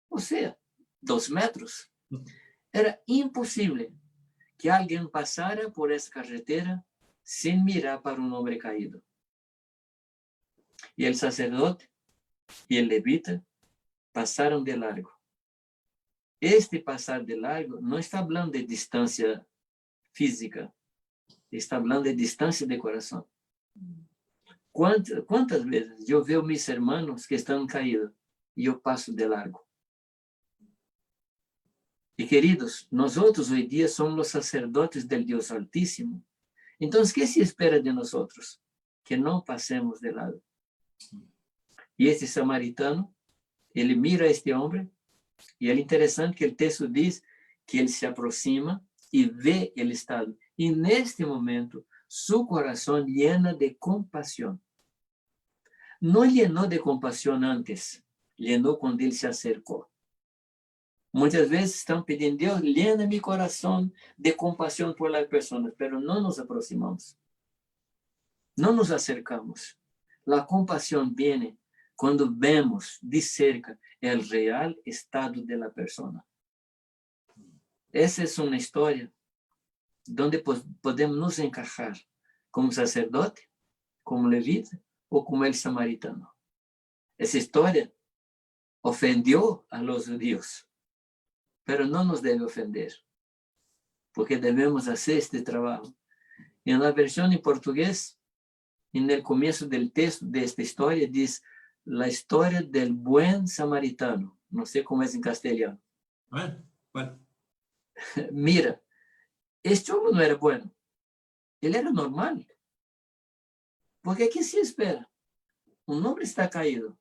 o sea, 2 metros. Era imposible que alguien pasara por esa carretera sin mirar para un hombre caído. Y el sacerdote y el levita pasaron de largo. Este pasar de largo no está hablando de distancia física, está hablando de distancia de corazón. ¿Cuántas veces yo veo mis hermanos que están caídos y yo paso de largo? Y queridos, nosotros hoy día somos los sacerdotes del Dios Altísimo. Entonces, ¿qué se espera de nosotros? Que no pasemos de lado. Y este samaritano, él mira a este hombre, y es interesante que el texto dice que él se aproxima y ve el estado. Y en este momento, su corazón llena de compasión. No llenó de compasión antes, llenó cuando él se acercó. Muchas veces están pidiendo, Dios, llena mi corazón de compasión por las personas, pero no nos aproximamos. No nos acercamos. La compasión viene cuando vemos de cerca el real estado de la persona. Esa es una historia donde podemos nos encajar como sacerdote, como levita o como el samaritano. Esa historia ofendió a los judíos, pero no nos debe ofender, porque debemos hacer este trabajo. En la versión en portugués, en el comienzo del texto de esta historia, dice la historia del buen samaritano. No sé cómo es en castellano. Bueno. Mira, este hombre no era bueno. Él era normal. Porque ¿qué se espera? Un hombre está caído.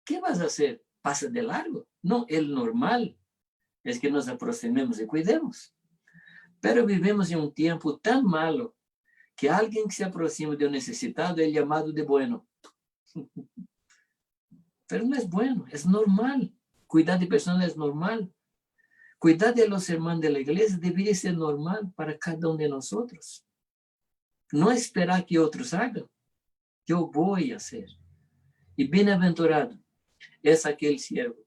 ¿Qué vas a hacer? ¿Pasa de largo? No, el normal es que nos aproximemos y cuidemos. Pero vivimos en un tiempo tan malo que alguien que se aproxima de un necesitado es llamado de bueno. Pero no es bueno, es normal. Cuidar de personas es normal. Cuidar de los hermanos de la iglesia debería ser normal para cada uno de nosotros. No esperar que otros hagan. Yo voy a hacer. Y bienaventurado es aquel siervo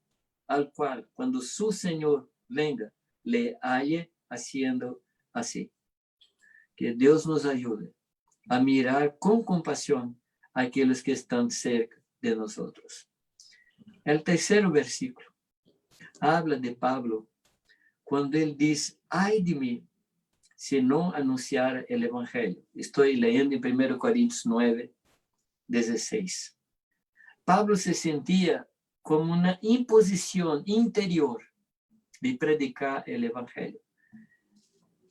al cual, cuando su Señor venga, le halle haciendo así. Que Dios nos ayude a mirar con compasión a aquellos que están cerca de nosotros. El tercer versículo habla de Pablo cuando él dice, ay de mí, si no anunciara el evangelio. Estoy leyendo en 1 Corintios 9, 16. Pablo se sentía como una imposición interior de predicar el evangelio.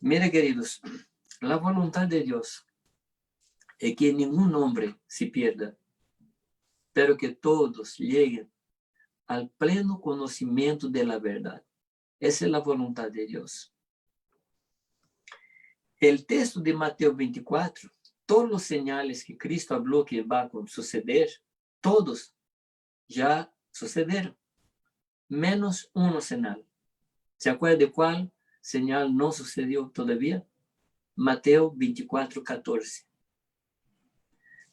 Mira, queridos, la voluntad de Dios es que ningún hombre se pierda, pero que todos lleguen al pleno conocimiento de la verdad. Esa es la voluntad de Dios. El texto de Mateo 24, todos los señales que Cristo habló que va a suceder, todos ya sucederon, menos uno señal. ¿Se acuerda de cuál señal no sucedió todavía? Mateo 24, 14.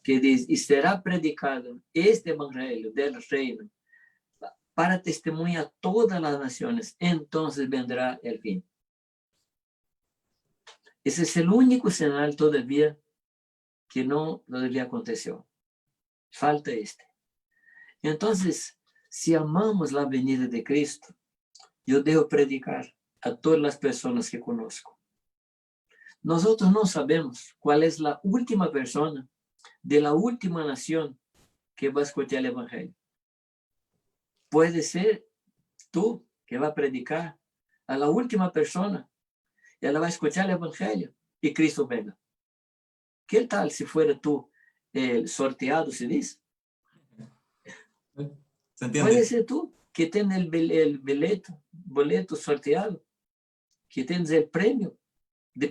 Que dice, y será predicado este evangelio del reino para testemunhar a todas las naciones, entonces vendrá el fin. Ese es el único señal todavía que no todavía aconteció. Falta este. Entonces, si amamos la venida de Cristo, yo debo predicar a todas las personas que conozco. Nosotros no sabemos cuál es la última persona de la última nación que va a escuchar el evangelio. Puede ser tú que va a predicar a la última persona y ella va a escuchar el evangelio y Cristo venga. ¿Qué tal si fuera tú el sorteado, se dice? ¿Se entiende? Puede ser tú que tienes el boleto sorteado, que tienes el premio de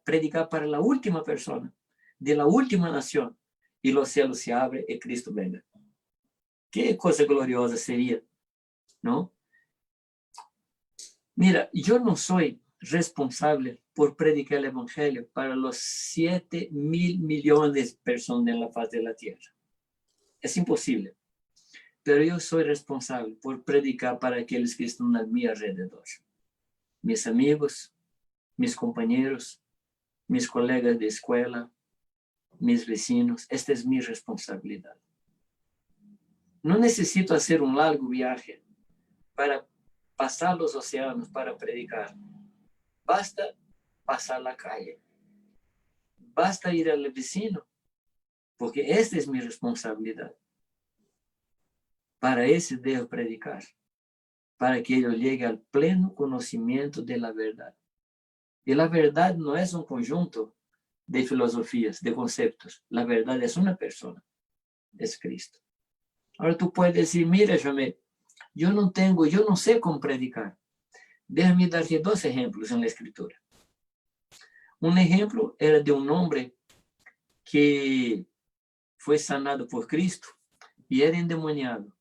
predicar para la última persona, de la última nación, y los cielos se abren y Cristo venga. Qué cosa gloriosa sería, ¿no? Mira, yo no soy responsable por predicar el evangelio para los 7.000 millones de personas en la faz de la tierra. Es imposible. Pero yo soy responsable por predicar para aquellos que están a mi alrededor. Mis amigos, mis compañeros, mis colegas de escuela, mis vecinos, esta es mi responsabilidad. No necesito hacer un largo viaje para pasar los océanos para predicar. Basta pasar la calle. Basta ir al vecino, porque esta es mi responsabilidad. Para ese debo predicar, para que ellos llegue al pleno conocimiento de la verdad. Y la verdad no es un conjunto de filosofías, de conceptos. La verdad es una persona, es Cristo. Ahora tú puedes decir, mira, Jamé, yo no sé cómo predicar. Déjame darte 2 ejemplos en la Escritura. Un ejemplo era de un hombre que fue sanado por Cristo y era endemoniado.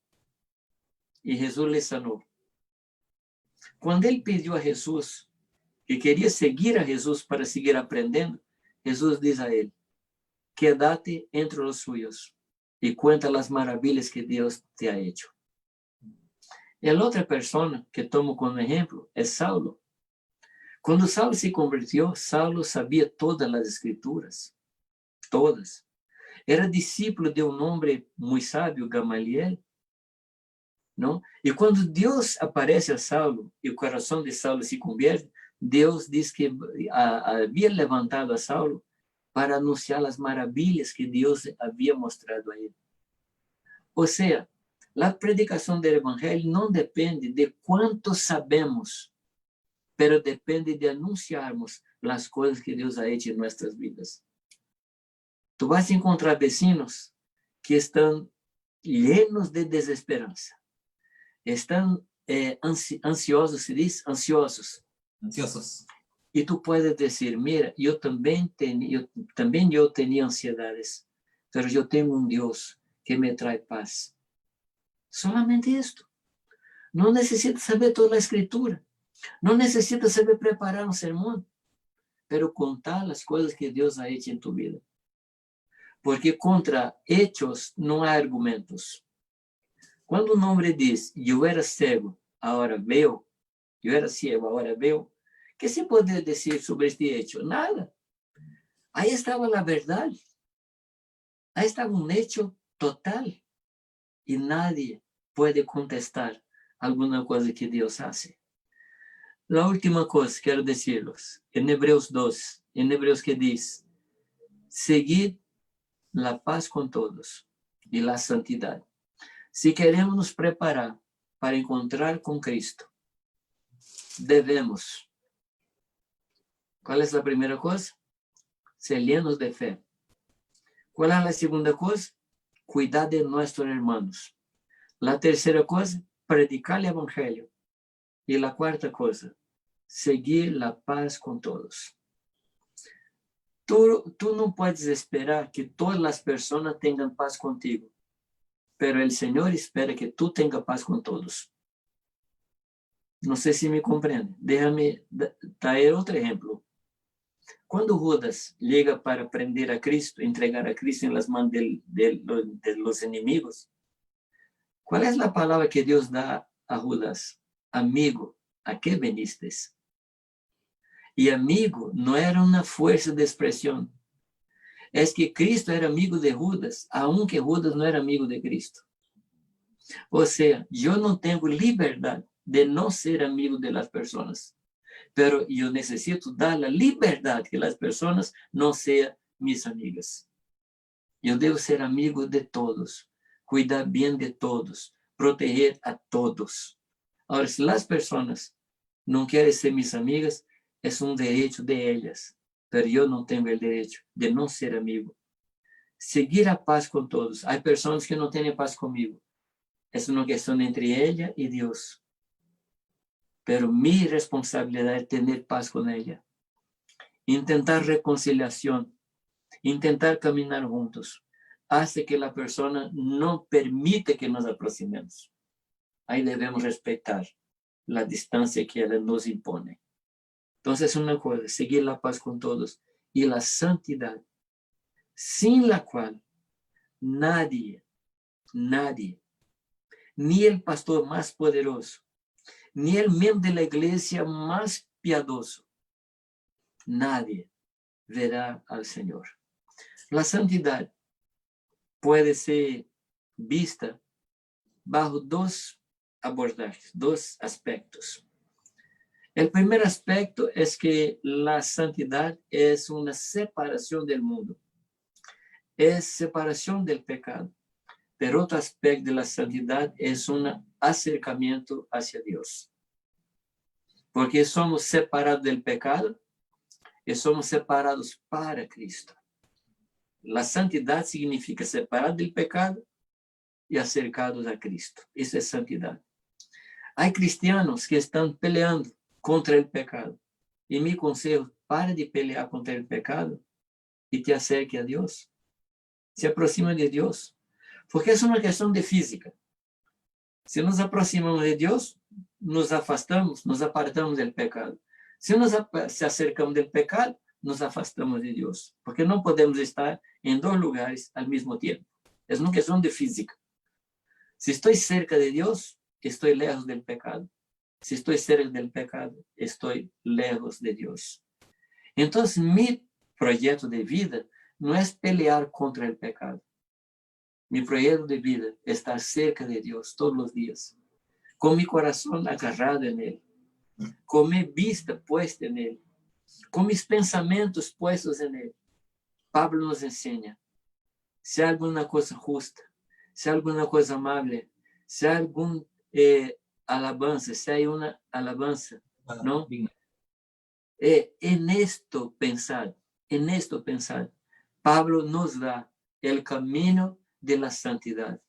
Y Jesús le sanó. Cuando él pidió a Jesús, que quería seguir a Jesús para seguir aprendiendo, Jesús dice a él, quédate entre los suyos y cuenta las maravillas que Dios te ha hecho. Y la otra persona que tomo como ejemplo es Saulo. Cuando Saulo se convirtió, Saulo sabía todas las escrituras, todas. Era discípulo de un hombre muy sabio, Gamaliel, ¿no? Y cuando Dios aparece a Saulo y el corazón de Saulo se convierte, Dios dice que había levantado a Saulo para anunciar las maravillas que Dios había mostrado a él. O sea, la predicación del evangelio no depende de cuánto sabemos, pero depende de anunciarmos las cosas que Dios ha hecho en nuestras vidas. Tú vas a encontrar vecinos que están llenos de desesperanza. Están ansiosos, se dice, ansiosos. Ansiosos. Y tú puedes decir, mira, yo también tenía ansiedades, pero yo tengo un Dios que me trae paz. Solamente esto. No necesitas saber toda la escritura. No necesitas saber preparar un sermón, pero contar las cosas que Dios ha hecho en tu vida. Porque contra hechos no hay argumentos. Cuando un hombre dice, yo era ciego, ahora veo, yo era ciego, ahora veo, ¿qué se puede decir sobre este hecho? Nada. Ahí estaba la verdad. Ahí estaba un hecho total. Y nadie puede contestar alguna cosa que Dios hace. La última cosa quiero decirles, en Hebreos 2, en Hebreos que dice, seguid la paz con todos y la santidad. Si queremos nos preparar para encontrar con Cristo, debemos. ¿Cuál es la primera cosa? Ser llenos de fe. ¿Cuál es la segunda cosa? Cuidar de nuestros hermanos. La tercera cosa, predicar el evangelio. Y la cuarta cosa, seguir la paz con todos. Tú no puedes esperar que todas las personas tengan paz contigo, pero el Señor espera que tú tengas paz con todos. No sé si me comprende. Déjame traer otro ejemplo. Cuando Judas llega para prender a Cristo, entregar a Cristo en las manos de los enemigos, ¿cuál es la palabra que Dios da a Judas? Amigo, ¿a qué viniste? Y amigo no era una fuerza de expresión. Es que Cristo era amigo de Judas, aunque Judas no era amigo de Cristo. O sea, yo no tengo libertad de no ser amigo de las personas, pero yo necesito dar la libertad que las personas no sean mis amigas. Yo debo ser amigo de todos, cuidar bien de todos, proteger a todos. Ahora, si las personas no quieren ser mis amigas, es un derecho de ellas, pero yo no tengo el derecho de no ser amigo. Seguir a paz con todos. Hay personas que no tienen paz conmigo. Es una cuestión entre ella y Dios. Pero mi responsabilidad es tener paz con ella. Intentar reconciliación. Intentar caminar juntos. Hace que la persona no permite que nos aproximemos. Ahí debemos respetar la distancia que ella nos impone. Entonces, una cosa, seguir la paz con todos y la santidad, sin la cual nadie, ni el pastor más poderoso, ni el miembro de la iglesia más piadoso, nadie verá al Señor. La santidad puede ser vista bajo dos abordajes, dos aspectos. El primer aspecto es que la santidad es una separación del mundo, es separación del pecado. Pero otro aspecto de la santidad es un acercamiento hacia Dios. Porque somos separados del pecado y somos separados para Cristo. La santidad significa separar del pecado y acercados a Cristo. Eso es santidad. Hay cristianos que están peleando contra el pecado. Y mi consejo, para de pelear contra el pecado y te acerque a Dios. Se aproxima de Dios. Porque es una cuestión de física. Si nos aproximamos de Dios, nos afastamos, nos apartamos del pecado. Si nos acercamos del pecado, nos afastamos de Dios. Porque no podemos estar en dos lugares al mismo tiempo. Es una cuestión de física. Si estoy cerca de Dios, estoy lejos del pecado. Si estoy cerca del pecado, estoy lejos de Dios. Entonces, mi proyecto de vida no es pelear contra el pecado. Mi proyecto de vida es estar cerca de Dios todos los días, con mi corazón agarrado en Él, con mi vista puesta en Él, con mis pensamientos puestos en Él. Pablo nos enseña, si hay alguna cosa justa, si hay alguna cosa amable, si hay algún alabanza, si hay una alabanza, ¿no? En esto pensad, Pablo nos da el camino de la santidad.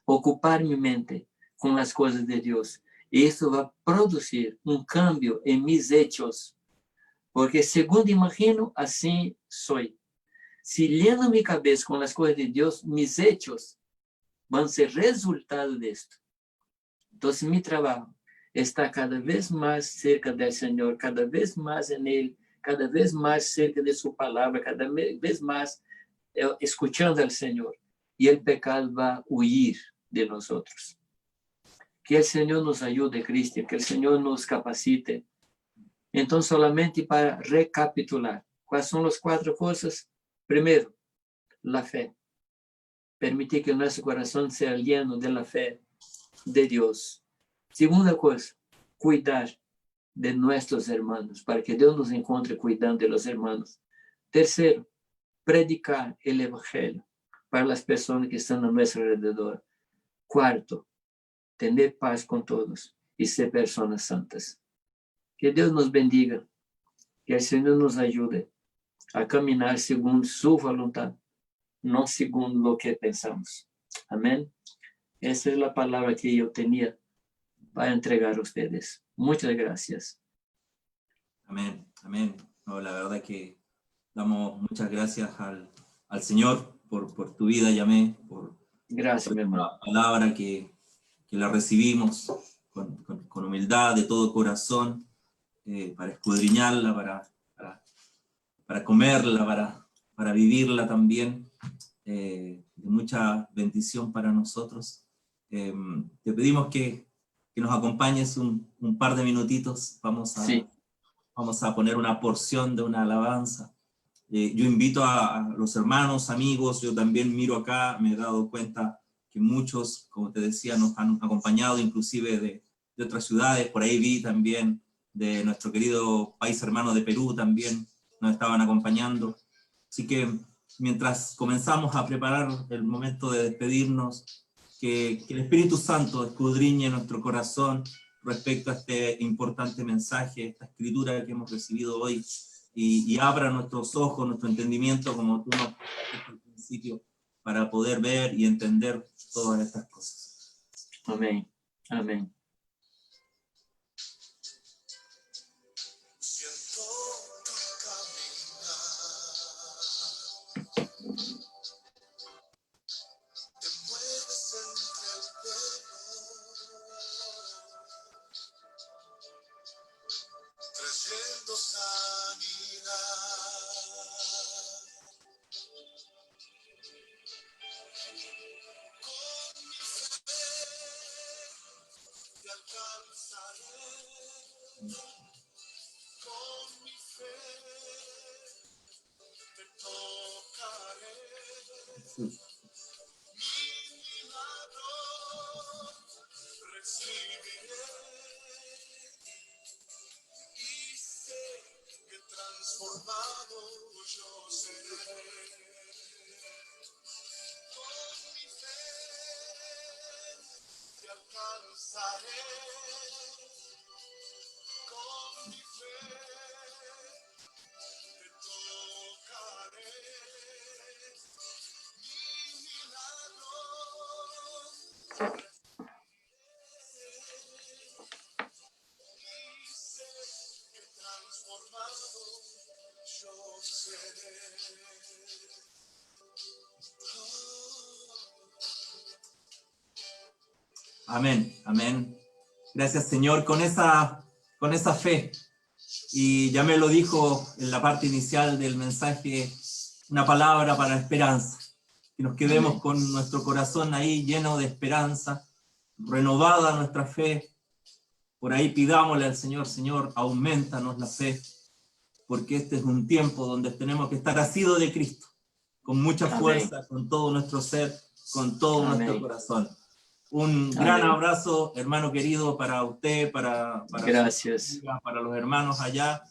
Ocupar mi mente con las cosas de Dios. Y eso va a producir un cambio en mis hechos. Porque según imagino, así soy. Si lleno mi cabeza con las cosas de Dios, mis hechos van a ser resultado de esto. Entonces mi trabajo está cada vez más cerca del Señor, cada vez más en Él, cada vez más cerca de su palabra, cada vez más escuchando al Señor. Y el pecado va a huir de nosotros. Que el Señor nos ayude, Cristian, que el Señor nos capacite. Entonces, solamente para recapitular, ¿cuáles son las 4 cosas? Primero, la fe. Permitir que nuestro corazón sea lleno de la fe de Dios. Segunda cosa, cuidar de nuestros hermanos, para que Dios nos encuentre cuidando de los hermanos. Tercero, predicar el Evangelio para las personas que están a nuestro alrededor. Cuarto, tener paz con todos y ser personas santas. Que Dios nos bendiga, que el Señor nos ayude a caminar según su voluntad, no según lo que pensamos. Amén. Esa es la palabra que yo tenía para entregar a ustedes. Muchas gracias. Amén, amén. No, la verdad que damos muchas gracias al Señor por tu vida, Yamé, por Gracias, mi hermano. la palabra que la recibimos con humildad, de todo corazón, para escudriñarla, para comerla, para vivirla también, de mucha bendición para nosotros. Te pedimos que nos acompañes un par de minutitos, Sí. vamos a poner una porción de una alabanza. Yo invito a los hermanos, amigos, yo también miro acá, me he dado cuenta que muchos, como te decía, nos han acompañado, inclusive de otras ciudades, por ahí vi también de nuestro querido país hermano de Perú también nos estaban acompañando. Así que mientras comenzamos a preparar el momento de despedirnos, que el Espíritu Santo escudriñe nuestro corazón respecto a este importante mensaje, esta escritura que hemos recibido hoy, y abra nuestros ojos, nuestro entendimiento, como tú nos dijiste al principio, para poder ver y entender todas estas cosas. Amén. Amén. Jesús. Transformado yo seré, con mi fe te alcanzaré, con mi fe te tocaré, mi milagro dice que transformado yo seré. Amén, amén. Gracias, Señor, con esa fe. Y ya me lo dijo en la parte inicial del mensaje, una palabra para esperanza. Que nos quedemos con nuestro corazón ahí lleno de esperanza, renovada nuestra fe. Por ahí pidámosle al Señor, Señor, aumentanos la fe, porque este es un tiempo donde tenemos que estar asidos de Cristo, con mucha fuerza, con todo nuestro ser, con todo nuestro corazón. Un gran abrazo, hermano querido, para usted, para Gracias. Para los hermanos allá,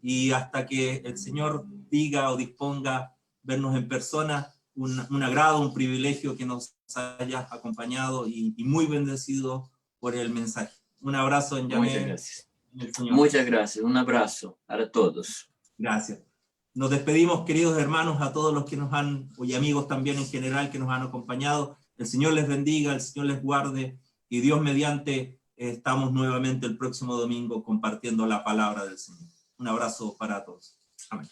y hasta que el Señor diga o disponga vernos en persona, un agrado, un privilegio que nos haya acompañado y muy bendecido por el mensaje. Un abrazo en Yahvé. Muchas gracias. En el Señor. Muchas gracias. Un abrazo para todos. Gracias. Nos despedimos, queridos hermanos, a todos los que nos han, y amigos también en general, que nos han acompañado. El Señor les bendiga, el Señor les guarde, y Dios mediante estamos nuevamente el próximo domingo compartiendo la palabra del Señor. Un abrazo para todos. Amén.